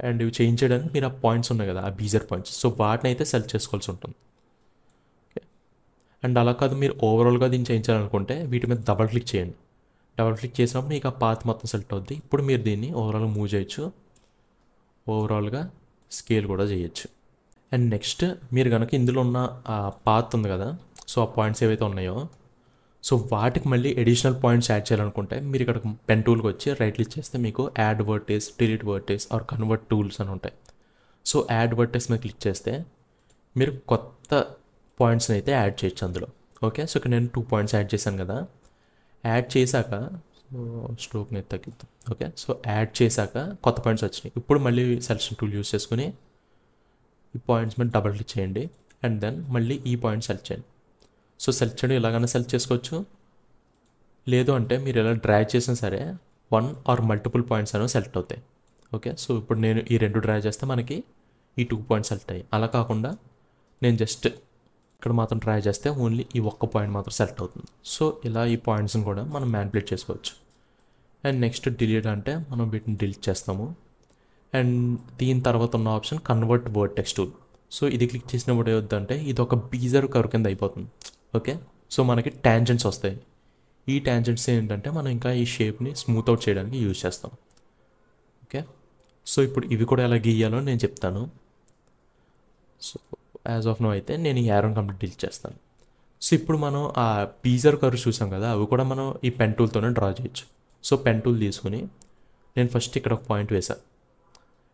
అండ్ ఇవి చేంజ్ చేయడానికి మీరు ఆ పాయింట్స్ ఉన్నాయి కదా, ఆ బీజర్ పాయింట్స్, సో వాటిని అయితే సెలెక్ట్ చేసుకోవాల్సి ఉంటుంది. ఓకే, అండ్ అలా కాదు మీరు ఓవరాల్గా దీన్ని చేంజ్ చేయాలనుకుంటే వీటి మీద డబల్ క్లిక్ చేయండి. డబల్ క్లిక్ చేసినప్పుడు మీకు ఆ పాత్ మొత్తం సెలెక్ట్ అవుద్ది. ఇప్పుడు మీరు దీన్ని ఓవరాల్గా మూవ్ చేయొచ్చు, ఓవరాల్గా స్కేల్ కూడా చేయొచ్చు. అండ్ నెక్స్ట్ మీరు కనుక ఇందులో ఉన్న ఆ పాత్ ఉంది కదా, సో ఆ పాయింట్స్ ఏవైతే ఉన్నాయో సో వాటికి మళ్ళీ అడిషనల్ పాయింట్స్ యాడ్ చేయాలనుకుంటే మీరు ఇక్కడ పెన్ టూల్కి వచ్చి రైట్ క్లిక్ చేస్తే మీకు add vertex, delete vertex or convert tools అని ఉంటాయి. సో యాడ్ వర్టేస్ మీద క్లిక్ చేస్తే మీరు కొత్త పాయింట్స్ని అయితే యాడ్ చేయొచ్చు అందులో. ఓకే, సో ఇక్కడ నేను 2 పాయింట్స్ యాడ్ చేశాను కదా. యాడ్ చేశాక స్ట్రోక్ని తగ్గిద్దాం. ఓకే, సో యాడ్ చేశాక కొత్త పాయింట్స్ వచ్చినాయి. ఇప్పుడు మళ్ళీ సెలెక్షన్ టూల్ యూస్ చేసుకుని ఈ పాయింట్స్ మీద డబల్ క్లిక్ చేయండి. అండ్ దెన్ మళ్ళీ ఈ పాయింట్ సెలెక్ట్ చేయండి. సో సెలెక్ట్ చేయడం ఇలాగైనా సెలెక్ట్ చేసుకోవచ్చు. లేదు అంటే మీరు ఇలా డ్రాగ్ చేసినా సరే 1 ఆర్ మల్టిపుల్ పాయింట్స్ అనేవి సెలెక్ట్ అవుతాయి. ఓకే, సో ఇప్పుడు నేను ఈ 2 డ్రాగ్ చేస్తే మనకి ఈ 2 పాయింట్స్ సెలెక్ట్ అయ్యాయి. అలా కాకుండా నేను జస్ట్ ఇక్కడ మాత్రం డ్రాగ్ చేస్తే ఓన్లీ ఈ ఒక్క పాయింట్ మాత్రం సెలెక్ట్ అవుతుంది. సో ఇలా ఈ పాయింట్స్ని కూడా మనం మ్యానిపులేట్ చేసుకోవచ్చు. అండ్ నెక్స్ట్ డిలీట్ అంటే మనం వీటిని డిలీట్ చేస్తాము. అండ్ దీని తర్వాత ఉన్న option convert vertex tool. So ఇది క్లిక్ చేసినప్పుడు ఏమవుతుందంటే ఇది ఒక బీజర్ కర్వ్ కింద అయిపోతుంది. ఓకే, సో మనకి ట్యాంజెంట్స్ వస్తాయి. ఈ ట్యాంజెంట్స్ ఏంటంటే మనం ఇంకా ఈ షేప్ని స్మూత్ అవుట్ చేయడానికి యూజ్ చేస్తాం. ఓకే, సో ఇప్పుడు ఇవి కూడా ఎలా గీయాలో నేను చెప్తాను. సో యాజ్ ఆఫ్ నో అయితే నేను ఈ యారోని కంప్లీట్ డిలీట్ చేస్తాను. సో ఇప్పుడు మనం ఆ బీజర్ కర్వ్ చూసాం కదా, అవి కూడా మనం ఈ పెన్ టూల్తోనే డ్రా చేయొచ్చు. సో పెన్ టూల్ తీసుకుని నేను ఫస్ట్ ఇక్కడ ఒక పాయింట్ వేసాను.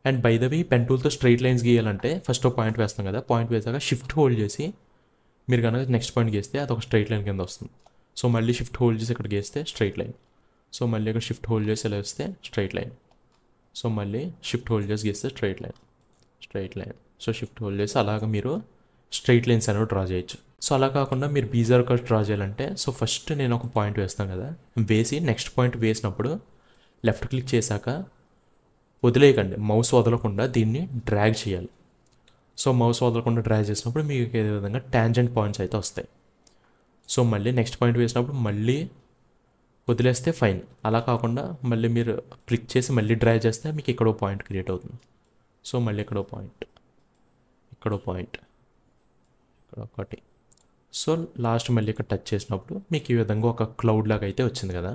And by the way pen టూల్తో స్ట్రైట్ లైన్స్ గీయాలంటే ఫస్ట్ ఒక పాయింట్ వేస్తాం కదా, పాయింట్ వేసాక షిఫ్ట్ హోల్డ్ చేసి మీరు కనుక నెక్స్ట్ పాయింట్ గీస్తే అది ఒక స్ట్రైట్ లైన్ కింద వస్తుంది. సో మళ్ళీ షిఫ్ట్ హోల్డ్ చేసి ఇక్కడ గీస్తే స్ట్రైట్ లైన్. సో మళ్ళీ ఇక్కడ షిఫ్ట్ హోల్డ్ చేసి ఇలా వేస్తే స్ట్రైట్ లైన్. సో మళ్ళీ షిఫ్ట్ హోల్డ్ చేసి గీస్తే straight line, straight line. So shift hold చేసి అలాగ మీరు స్ట్రైట్ లైన్స్ అనేవి డ్రా చేయొచ్చు. సో అలా కాకుండా మీరు బీజర్ కర్వ్ డ్రా చేయాలంటే సో ఫస్ట్ నేను ఒక పాయింట్ వేస్తాను కదా, వేసి నెక్స్ట్ పాయింట్ వేసినప్పుడు లెఫ్ట్ క్లిక్ చేశాక వదిలేయకండి, మౌస్ వదలకుండా దీన్ని డ్రాగ్ చేయాలి. సో మౌస్ వదలకుండా డ్రాగ్ చేసినప్పుడు మీకు ఏ విధంగా ట్యాంజెంట్ పాయింట్స్ అయితే వస్తాయి. సో మళ్ళీ నెక్స్ట్ పాయింట్ వేసినప్పుడు మళ్ళీ వదిలేస్తే ఫైన్. అలా కాకుండా మళ్ళీ మీరు క్లిక్ చేసి మళ్ళీ డ్రాగ్ చేస్తే మీకు ఇక్కడో పాయింట్ క్రియేట్ అవుతుంది. సో మళ్ళీ ఇక్కడో పాయింట్, ఇక్కడో పాయింట్, ఇక్కడ ఒకటి. సో లాస్ట్ మళ్ళీ ఇక్కడ టచ్ చేసినప్పుడు మీకు ఈ విధంగా ఒక క్లౌడ్ లాగా అయితే వచ్చింది కదా.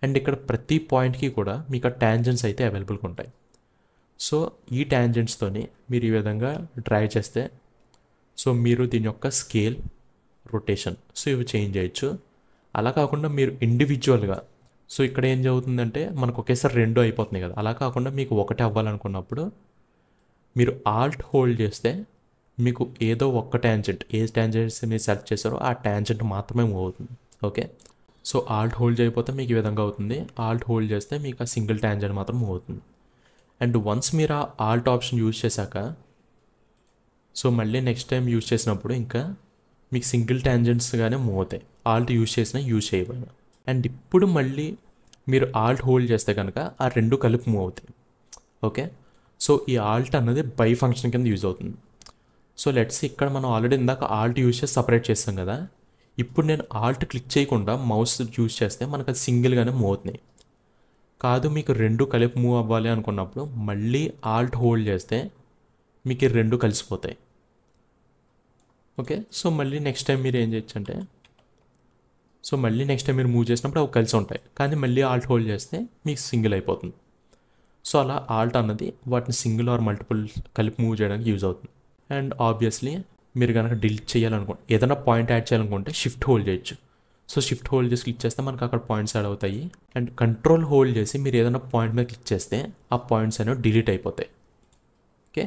అండ్ ఇక్కడ ప్రతి పాయింట్కి కూడా మీకు ఆ ట్యాంజెంట్స్ అయితే అవైలబుల్గా ఉంటాయి. సో ఈ ట్యాంజెంట్స్తోని మీరు ఈ విధంగా డ్రాగ్ చేస్తే సో మీరు దీని యొక్క స్కేల్, రొటేషన్ సో ఇవి చేంజ్ చేయొచ్చు. అలా కాకుండా మీరు ఇండివిజువల్గా సో ఇక్కడ ఏం జరుగుతుందంటే మనకు ఒకేసారి 2 అయిపోతున్నాయి కదా, అలా కాకుండా మీకు ఒకటి అవ్వాలనుకున్నప్పుడు మీరు ఆల్ట్ హోల్డ్ చేస్తే మీకు ఏదో ఒక్క ట్యాంజెంట్, ఏ ట్యాంజెంట్స్ మీరు సెలెక్ట్ చేశారో ఆ ట్యాంజెంట్ మాత్రమే మూవ్ అవుతుంది. ఓకే, సో ఆల్ట్ హోల్డ్ చేయకపోతే మీకు ఈ విధంగా అవుతుంది. ఆల్ట్ హోల్డ్ చేస్తే మీకు ఆ సింగిల్ ట్యాంజెంట్ మాత్రం మూవ్ అవుతుంది. అండ్ వన్స్ మీరు ఆ ఆల్ట్ ఆప్షన్ యూజ్ చేశాక సో మళ్ళీ నెక్స్ట్ టైం యూజ్ చేసినప్పుడు ఇంకా మీకు సింగిల్ ట్యాంజెంట్స్గానే మూవ్ అవుతాయి, ఆల్ట్ యూజ్ చేసినా యూజ్ చేయకపోయినా. అండ్ ఇప్పుడు మళ్ళీ మీరు ఆల్ట్ హోల్డ్ చేస్తే కనుక ఆ 2 కలిపి మూవ్ అవుతాయి. ఓకే, సో ఈ ఆల్ట్ అన్నది బై ఫంక్షన్ కింద యూజ్ అవుతుంది. సో లెట్స్ ఇక్కడ మనం ఆల్రెడీ ఇందాక ఆల్ట్ యూజ్ చేసి సపరేట్ చేస్తాం కదా, ఇప్పుడు నేను ఆల్ట్ క్లిక్ చేయకుండా మౌస్ యూజ్ చేస్తే మనకు అది సింగిల్గానే మూవ్ అవుతున్నాయి. కాదు మీకు రెండు కలిపి మూవ్ అవ్వాలి అనుకున్నప్పుడు మళ్ళీ ఆల్ట్ హోల్డ్ చేస్తే మీకు ఈ రెండు కలిసిపోతాయి. ఓకే, సో మళ్ళీ నెక్స్ట్ టైం మీరు ఏం చేయొచ్చు అంటే, సో మళ్ళీ నెక్స్ట్ టైం మీరు మూవ్ చేసినప్పుడు అవి కలిసి ఉంటాయి, కానీ మళ్ళీ ఆల్ట్ హోల్డ్ చేస్తే మీకు సింగిల్ అయిపోతుంది. సో అలా ఆల్ట్ అన్నది వాటిని సింగిల్ ఆర్ మల్టిపుల్ కలిపి మూవ్ చేయడానికి యూజ్ అవుతుంది. అండ్ ఆబ్వియస్లీ మీరు కనుక డిలీట్ చేయాలనుకుంటే, ఏదైనా పాయింట్ యాడ్ చేయాలనుకుంటే షిఫ్ట్ హోల్డ్ చేయొచ్చు. సో షిఫ్ట్ హోల్డ్ చేసి క్లిక్ చేస్తే మనకు అక్కడ పాయింట్స్ యాడ్ అవుతాయి. అండ్ కంట్రోల్ హోల్డ్ చేసి మీరు ఏదైనా పాయింట్ మీద క్లిక్ చేస్తే ఆ పాయింట్స్ అనేవి డిలీట్ అయిపోతాయి. ఓకే,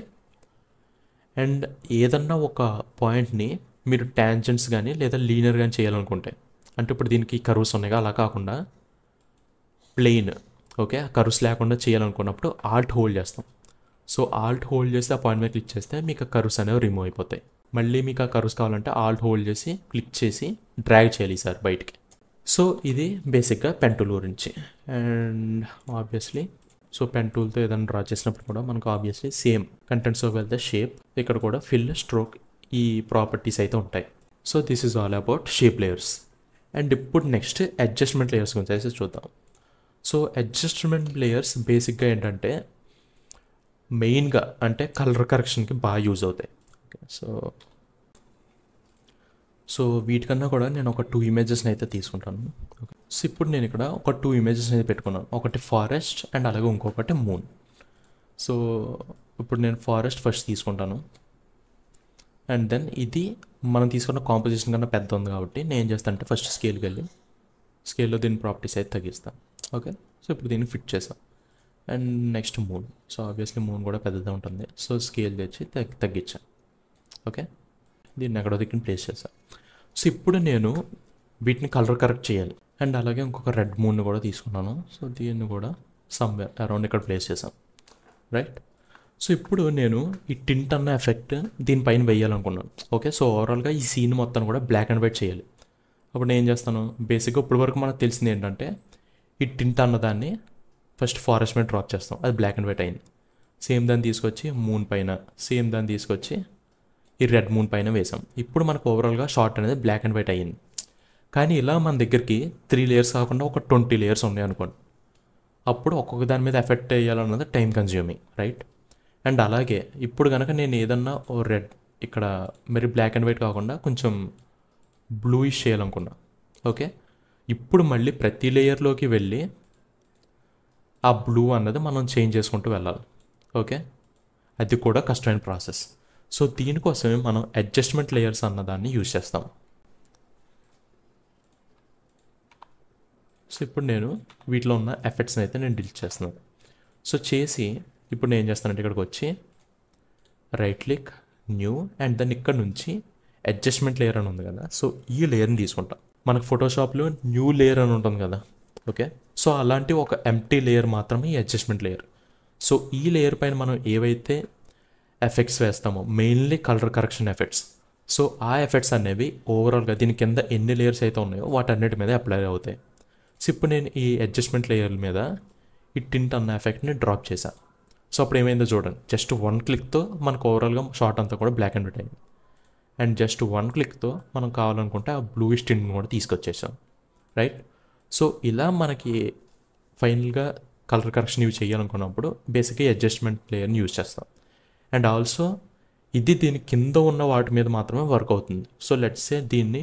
అండ్ ఏదన్నా ఒక పాయింట్ని మీరు ట్యాంజెంట్స్ కానీ లేదా లీనియర్ కానీ చేయాలనుకుంటే, అంటే ఇప్పుడు దీనికి కర్వ్స్ ఉన్నాయి, అలా కాకుండా ప్లెయిన్, ఓకే, కర్వ్స్ లేకుండా చేయాలనుకున్నప్పుడు ఆల్ట్ హోల్డ్ చేస్తాం. సో ఆల్ట్ హోల్డ్ చేసి ఆ పాయింట్ మీద క్లిక్ చేస్తే మీకు ఆ కర్వ్స్ అనేవి రిమూవ్ అయిపోతాయి. మళ్ళీ మీకు ఆ కర్వ్స్ కావాలంటే ఆల్ట్ హోల్డ్ చేసి క్లిక్ చేసి డ్రాగ్ చేయాలి సార్ బయటికి. సో ఇది బేసిక్గా పెన్ టూల్ గురించి. అండ్ ఆబ్వియస్లీ సో పెన్ టూల్తో ఏదైనా డ్రా చేసినప్పుడు కూడా మనకు ఆబ్వియస్లీ సేమ్ కంటెంట్స్లోకి వెళ్తే షేప్, ఇక్కడ కూడా ఫిల్, స్ట్రోక్, ఈ ప్రాపర్టీస్ అయితే ఉంటాయి. So this is all about shape layers. And ఇప్పుడు నెక్స్ట్ అడ్జస్ట్మెంట్ లేయర్స్ గురించి అయితే చూద్దాం. సో అడ్జస్ట్మెంట్ లేయర్స్ బేసిక్గా ఏంటంటే మెయిన్గా అంటే కలర్ కరెక్షన్కి బాగా యూజ్ అవుతాయి. ఓకే, సో వీటికన్నా కూడా నేను ఒక 2 ఇమేజెస్ని అయితే తీసుకుంటాను. ఓకే, సో ఇప్పుడు నేను ఇక్కడ ఒక 2 ఇమేజెస్ని అయితే పెట్టుకున్నాను, ఒకటి ఫారెస్ట్ అండ్ అలాగే ఇంకొకటి మూన్. సో ఇప్పుడు నేను ఫారెస్ట్ ఫస్ట్ తీసుకుంటాను. అండ్ దెన్ ఇది మనం తీసుకున్న కాంపోజిషన్ కన్నా పెద్ద ఉంది కాబట్టి నేను ఏం చేస్తాను అంటే ఫస్ట్ స్కేల్కి వెళ్ళి స్కేల్లో దీని ప్రాపర్టీస్ అయితే తగ్గిస్తాను. ఓకే, సో ఇప్పుడు దీన్ని ఫిట్ చేసాం. And next moon. So obviously moon కూడా పెద్దదే ఉంటుంది, సో స్కేల్ తెచ్చి తగ్గించాను. ఓకే, దీన్ని ఎక్కడో దిక్కుని ప్లేస్ చేశాను. సో ఇప్పుడు నేను వీటిని కలర్ కరెక్ట్ చేయాలి. అండ్ అలాగే ఇంకొక రెడ్ మూన్ కూడా తీసుకున్నాను. సో దీన్ని కూడా సమ్వేర్ అరౌండ్ ఇక్కడ ప్లేస్ చేశాను, రైట్. సో ఇప్పుడు నేను ఈ టింట్ అన్న ఎఫెక్ట్ దీనిపైన వేయాలనుకున్నాను. ఓకే, సో ఓవరాల్గా ఈ సీన్ మొత్తం కూడా బ్లాక్ అండ్ వైట్ చేయాలి. అప్పుడు నేను ఏం చేస్తాను, బేసిక్గా ఇప్పటి వరకు మనకు తెలిసింది ఏంటంటే ఈ టింట్ అన్నదాన్ని ఫస్ట్ ఫారెస్ట్ మీద డ్రాప్ చేస్తాం, అది బ్లాక్ అండ్ వైట్ అయింది. సేమ్ దాన్ని తీసుకొచ్చి మూన్ పైన, సేమ్ దాన్ని తీసుకొచ్చి ఈ రెడ్ మూన్ పైన వేసాం. ఇప్పుడు మనకు ఓవరాల్గా షార్ట్ అనేది బ్లాక్ అండ్ వైట్ అయ్యింది. కానీ ఇలా మన దగ్గరికి 3 లేయర్స్ కాకుండా ఒక 20 లేయర్స్ ఉన్నాయి అనుకోండి, అప్పుడు ఒక్కొక్క దాని మీద ఎఫెక్ట్ వేయాలన్నది టైం కన్జ్యూమింగ్, రైట్. అండ్ అలాగే ఇప్పుడు కనుక నేను ఏదన్నా ఓ రెడ్ ఇక్కడ మరి బ్లాక్ అండ్ వైట్ కాకుండా కొంచెం బ్లూయిష్ చేయాలనుకున్నా, ఓకే, ఇప్పుడు మళ్ళీ ప్రతి లేయర్లోకి వెళ్ళి ఆ బ్లూ అన్నది మనం చేంజ్ చేసుకుంటూ వెళ్ళాలి. ఓకే, అది కూడా కష్టమైన ప్రాసెస్. సో దీనికోసమే మనం అడ్జస్ట్మెంట్ లేయర్స్ అన్నదాన్ని యూజ్ చేస్తాం. సో ఇప్పుడు నేను వీటిలో ఉన్న ఎఫెక్ట్స్ని అయితే నేను డిలీట్ చేస్తున్నాను. సో చేసి ఇప్పుడు నేను ఏం చేస్తానంటే ఇక్కడికి వచ్చి రైట్ క్లిక్, న్యూ, అండ్ దాన్ని ఇక్కడ నుంచి అడ్జస్ట్మెంట్ లేయర్ అని ఉంది కదా, సో ఈ లేయర్ని తీసుకుంటాం. మనకు ఫోటోషాప్లో న్యూ లేయర్ అని ఉంటుంది కదా, ఓకే, సో అలాంటి ఒక ఎంప్టీ లేయర్ మాత్రమే ఈ అడ్జస్ట్మెంట్ లేయర్. సో ఈ లేయర్ పైన మనం ఏవైతే ఎఫెక్ట్స్ వేస్తామో mainly colour correction effects, so ఆ ఎఫెక్ట్స్ అనేవి ఓవరాల్గా దీని కింద ఎన్ని లేయర్స్ అయితే ఉన్నాయో వాటన్నిటి మీద అప్లై అవుతాయి. సో ఇప్పుడు నేను ఈ అడ్జస్ట్మెంట్ లేయర్ మీద ఈ టింట్ అన్న ఎఫెక్ట్ని డ్రాప్ చేశాను. సో అప్పుడు ఏమైందో చూడండి, జస్ట్ 1 క్లిక్తో మనకు ఓవరాల్గా షార్ట్ అంతా కూడా బ్లాక్ అండ్ వైట్ అయింది. అండ్ జస్ట్ 1 క్లిక్తో మనం కావాలనుకుంటే ఆ బ్లూయిష్ టింట్ని కూడా తీసుకొచ్చేసాం, రైట్. సో ఇలా మనకి ఫైనల్గా కలర్ కరెక్షన్ యూజ్ చేయాలనుకున్నప్పుడు బేసిక్గా అడ్జస్ట్మెంట్ లేయర్ని యూజ్ చేస్తాం. అండ్ ఆల్సో ఇది దీని కింద ఉన్న వాటి మీద మాత్రమే వర్క్ అవుతుంది. సో లెట్స్ సే దీన్ని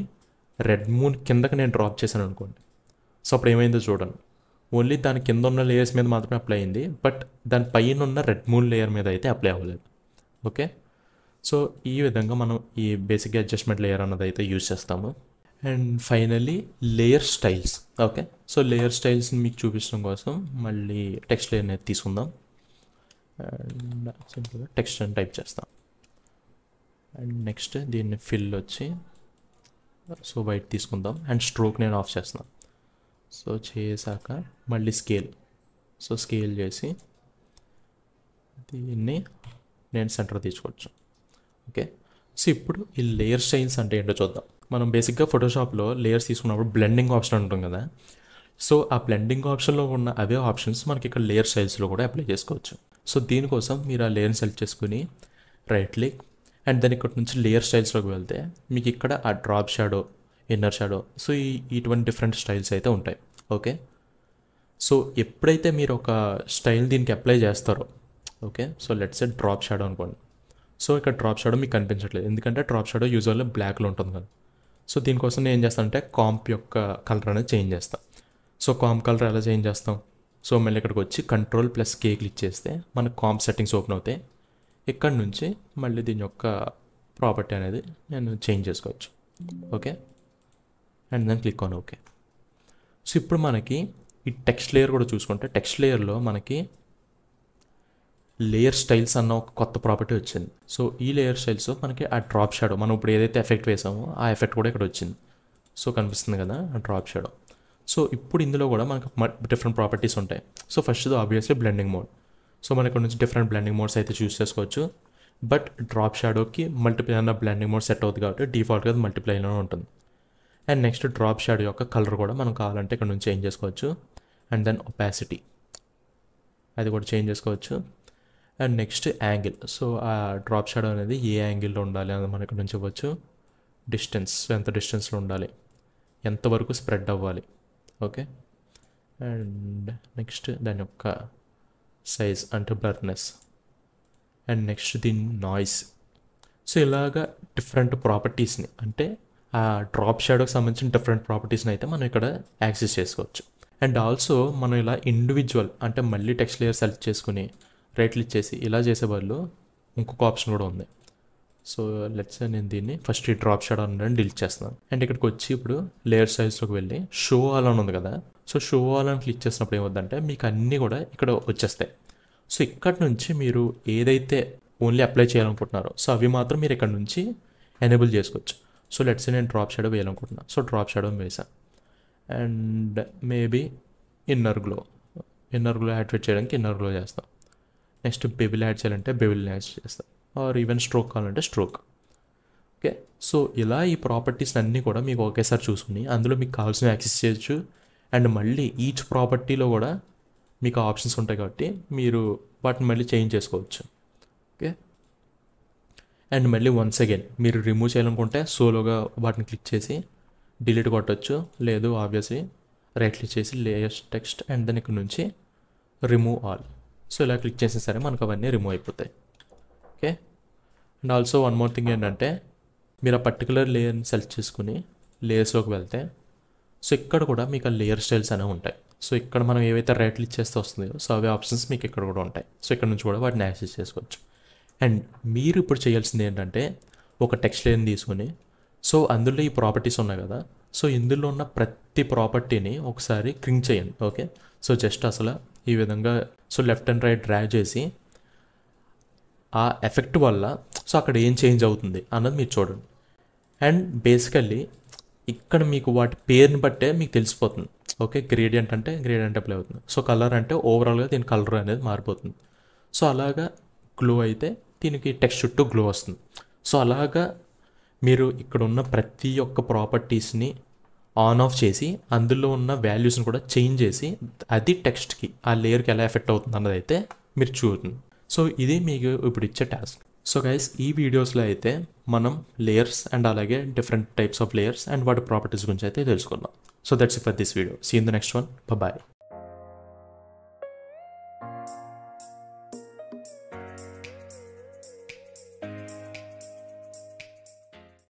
రెడ్ మూన్ కిందకి నేను డ్రాప్ చేశాను అనుకోండి, సో అప్పుడు ఏమైందో చూడండి, ఓన్లీ దాని కింద ఉన్న లేయర్స్ మీద మాత్రమే అప్లై అయింది, బట్ దాని పైన ఉన్న రెడ్ మూన్ లేయర్ మీద అయితే అప్లై అవ్వలేదు. ఓకే, సో ఈ విధంగా మనం ఈ బేసిక్గా అడ్జస్ట్మెంట్ లేయర్ అన్నది అయితే యూజ్ చేస్తాము. And finally layer styles. Okay, so layer స్టైల్స్ని మీకు చూపించడం కోసం మళ్ళీ టెక్స్ట్ లేయర్ని అయితే తీసుకుందాం. అండ్ సింపుల్గా టెక్స్ట్ అని టైప్ చేస్తాం. అండ్ నెక్స్ట్ దీన్ని ఫిల్ వచ్చి సో వైట్ తీసుకుందాం. అండ్ స్ట్రోక్ నేను ఆఫ్ చేస్తున్నాను. సో చేశాక మళ్ళీ స్కేల్, సో స్కేల్ చేసి దీన్ని నేను సెంటర్ తీసుకోవచ్చు. ఓకే, సో ఇప్పుడు ఈ లేయర్ స్టైల్స్ అంటే ఏంటో చూద్దాం. మనం బేసిక్గా ఫోటోషాప్లో లేయర్స్ తీసుకున్నప్పుడు బ్లెండింగ్ ఆప్షన్ ఉంటుంది కదా, సో ఆ బ్లెండింగ్ ఆప్షన్లో ఉన్న అవే ఆప్షన్స్ మనకి ఇక్కడ లేయర్ స్టైల్స్లో కూడా అప్లై చేసుకోవచ్చు. సో దీనికోసం మీరు ఆ లేయర్ని సెలెక్ట్ చేసుకుని రైట్ క్లిక్ అండ్ దాని ఇక్కడ నుంచి లేయర్ స్టైల్స్లోకి వెళ్తే మీకు ఇక్కడ ఆ drop shadow inner shadow. So ఇటువంటి డిఫరెంట్ స్టైల్స్ అయితే ఉంటాయి. ఓకే, సో ఎప్పుడైతే మీరు ఒక స్టైల్ దీనికి అప్లై చేస్తారో, okay, so let's say drop shadow అనుకోండి. సో ఇక్కడ డ్రాప్ షాడో మీకు కనిపించట్లేదు, ఎందుకంటే డ్రాప్ షాడో యూజువల్గా బ్లాక్లో ఉంటుంది కదా. సో దీనికోసం నేను ఏం చేస్తానంటే కాంప్ యొక్క కలర్ అనేది చేంజ్ చేస్తాను. సో కాంప్ కలర్ ఎలా చేంజ్ చేస్తాం? సో మళ్ళీ ఇక్కడికి వచ్చి Ctrl+K క్లిక్ చేస్తే మనకు కాంప్ సెట్టింగ్స్ ఓపెన్ అవుతాయి. ఇక్కడ నుంచి మళ్ళీ దీని యొక్క ప్రాపర్టీ అనేది నేను చేంజ్ చేసుకోవచ్చు. Okay, and then click on okay. So ఇప్పుడు మనకి ఈ టెక్స్ట్ లేయర్ కూడా చూసుకుంటే, టెక్స్ట్ లేయర్లో మనకి లేయర్ స్టైల్స్ అన్న ఒక కొత్త ప్రాపర్టీ వచ్చింది. సో ఈ లేయర్ స్టైల్స్ మనకి ఆ డ్రాప్ షాడో, మనం ఇప్పుడు ఏదైతే ఎఫెక్ట్ వేసామో ఆ ఎఫెక్ట్ కూడా ఇక్కడ వచ్చింది. సో కనిపిస్తుంది కదా ఆ డ్రాప్ షాడో. సో ఇప్పుడు ఇందులో కూడా మనకు డిఫరెంట్ ప్రాపర్టీస్ ఉంటాయి. So first obviously blending mode. So మన ఇక్కడ నుంచి డిఫరెంట్ బ్లెండింగ్ మోడ్స్ అయితే చూస్ చేసుకోవచ్చు. బట్ డ్రాప్ షాడోకి మల్టిప్లై అన్న బ్లెండింగ్ మోడ్ సెట్ అవుతుంది కాబట్టి డిఫాల్ట్గా అది మల్టిప్లైలోనే ఉంటుంది. అండ్ నెక్స్ట్ డ్రాప్ షాడో యొక్క కలర్ కూడా మనం కావాలంటే ఇక్కడ నుంచి చేంజ్ చేసుకోవచ్చు. అండ్ దెన్ ఒపాసిటీ అది కూడా చేంజ్ చేసుకోవచ్చు. And next angle. సో ఆ డ్రాప్ షాడో అనేది ఏ యాంగిల్లో ఉండాలి అని మనం ఇక్కడ నుంచి ఇవ్వచ్చు. డిస్టెన్స్, ఎంత డిస్టెన్స్లో ఉండాలి, ఎంతవరకు స్ప్రెడ్ అవ్వాలి. ఓకే, అండ్ నెక్స్ట్ దాని యొక్క సైజ్ అంటే బ్లర్నెస్. అండ్ నెక్స్ట్ దీని నాయిస్. సో ఇలాగా డిఫరెంట్ ప్రాపర్టీస్ని, అంటే ఆ డ్రాప్ షాడోకి సంబంధించిన డిఫరెంట్ ప్రాపర్టీస్ని అయితే మనం ఇక్కడ యాక్సెస్ చేసుకోవచ్చు. అండ్ ఆల్సో మనం ఇలా ఇండివిజువల్ అంటే మళ్ళీ టెక్స్ట్ లేయర్ సెలెక్ట్ చేసుకుని రైట్ క్లిక్ చేసి ఇలా చేసే వాళ్ళు ఇంకొక ఆప్షన్ కూడా ఉంది. సో లెట్స్ నేను దీన్ని ఫస్ట్ ఈ డ్రాప్ షాడో అని డిలీట్ చేస్తున్నాను. అండ్ ఇక్కడికి వచ్చి ఇప్పుడు లేయర్ సైజ్లోకి వెళ్ళి షో ఆల్ అని ఉంది కదా. సో షో ఆల్ అని క్లిక్ చేసినప్పుడు ఏమవుతుందంటే మీకు అన్నీ కూడా ఇక్కడ వచ్చేస్తాయి. సో ఇక్కడ నుంచి మీరు ఏదైతే ఓన్లీ అప్లై చేయాలనుకుంటున్నారో సో అవి మాత్రం మీరు ఇక్కడ నుంచి ఎనేబుల్ చేసుకోవచ్చు. సో లెట్స్ నేను డ్రాప్ షాడో వేయాలనుకుంటున్నాను. సో డ్రాప్ షాడో వేసాను. And maybe inner glow activate చేయడానికి ఇన్నర్ గ్లో చేస్తాం. నెక్స్ట్ బెబిల్ యాడ్ చేయాలంటే బెబిల్ యాడ్ చేస్తాం. ఆర్ ఈవెన్ స్ట్రోక్ కావాలంటే స్ట్రోక్. ఓకే, సో ఇలా ఈ ప్రాపర్టీస్ అన్నీ కూడా మీకు ఒకేసారి చూసుకుని అందులో మీకు కావాల్సిన యాక్సెస్ చేయొచ్చు. అండ్ మళ్ళీ ఈచ్ ప్రాపర్టీలో కూడా మీకు ఆప్షన్స్ ఉంటాయి కాబట్టి మీరు వాటిని మళ్ళీ చేంజ్ చేసుకోవచ్చు. ఓకే, అండ్ మళ్ళీ వన్స్ అగైన్ మీరు రిమూవ్ చేయాలనుకుంటే సోలోగా వాటిని క్లిక్ చేసి డిలీట్ కొట్టచ్చు. లేదు ఆబ్వియస్లీ రైట్ క్లిక్ చేసి లేయర్స్ టెక్స్ట్ అండ్ దెన్ ఇక్కడ నుంచి రిమూవ్ ఆల్. సో ఇలా క్లిక్ చేసినా సరే మనకు అవన్నీ రిమూవ్ అయిపోతాయి. Okay, and also one more thing ఏంటంటే మీరు ఆ పర్టికులర్ లేయర్ని సెలెక్ట్ చేసుకుని లేయర్స్లోకి వెళ్తే సో ఇక్కడ కూడా మీకు ఆ లేయర్ స్టైల్స్ అనేవి ఉంటాయి. సో ఇక్కడ మనం ఏవైతే రైట్ క్లిక్ చేస్తే వస్తుందో సో అవే ఆప్షన్స్ మీకు ఇక్కడ కూడా ఉంటాయి. సో ఇక్కడ నుంచి కూడా వాటిని యాక్సెస్ చేసుకోవచ్చు. అండ్ మీరు ఇప్పుడు చేయాల్సింది ఏంటంటే ఒక టెక్స్ట్ లేయర్ని తీసుకొని సో అందులో ఈ ప్రాపర్టీస్ ఉన్నాయి కదా. సో ఇందులో ఉన్న ప్రతి ప్రాపర్టీని ఒకసారి క్లిక్ చేయండి. ఓకే, సో జస్ట్ అసలు ఈ విధంగా so left and right drag చేసి ఆ ఎఫెక్ట్ వల్ల సో అక్కడ ఏం చేంజ్ అవుతుంది అన్నది మీరు చూడండి. అండ్ బేసికల్లీ ఇక్కడ మీకు వాటి పేరుని బట్టే మీకు తెలిసిపోతుంది. ఓకే, గ్రేడియంట్ అంటే గ్రేడియంట్ అప్లై అవుతుంది. సో కలర్ అంటే ఓవరాల్గా దీని కలర్ అనేది మారిపోతుంది. సో అలాగా గ్లో అయితే దీనికి టెక్స్ట్ చుట్టూ గ్లో వస్తుంది. సో అలాగా మీరు ఇక్కడ ఉన్న ప్రతి ఒక్క ప్రాపర్టీస్ని ఆన్ ఆఫ్ చేసి అందులో ఉన్న వాల్యూస్ని కూడా చేంజ్ చేసి అది టెక్స్ట్కి ఆ లేయర్కి ఎలా ఎఫెక్ట్ అవుతుంది అన్నది అయితే మీరు చూడండి. సో ఇది మీకు ఇప్పుడు ఇచ్చే టాస్క్. సో గైస్ ఈ వీడియోస్లో అయితే మనం లేయర్స్ అండ్ అలాగే different types of layers and వాటి ప్రాపర్టీస్ గురించి అయితే తెలుసుకుందాం. So that's it for this video. See in the next one. Bye.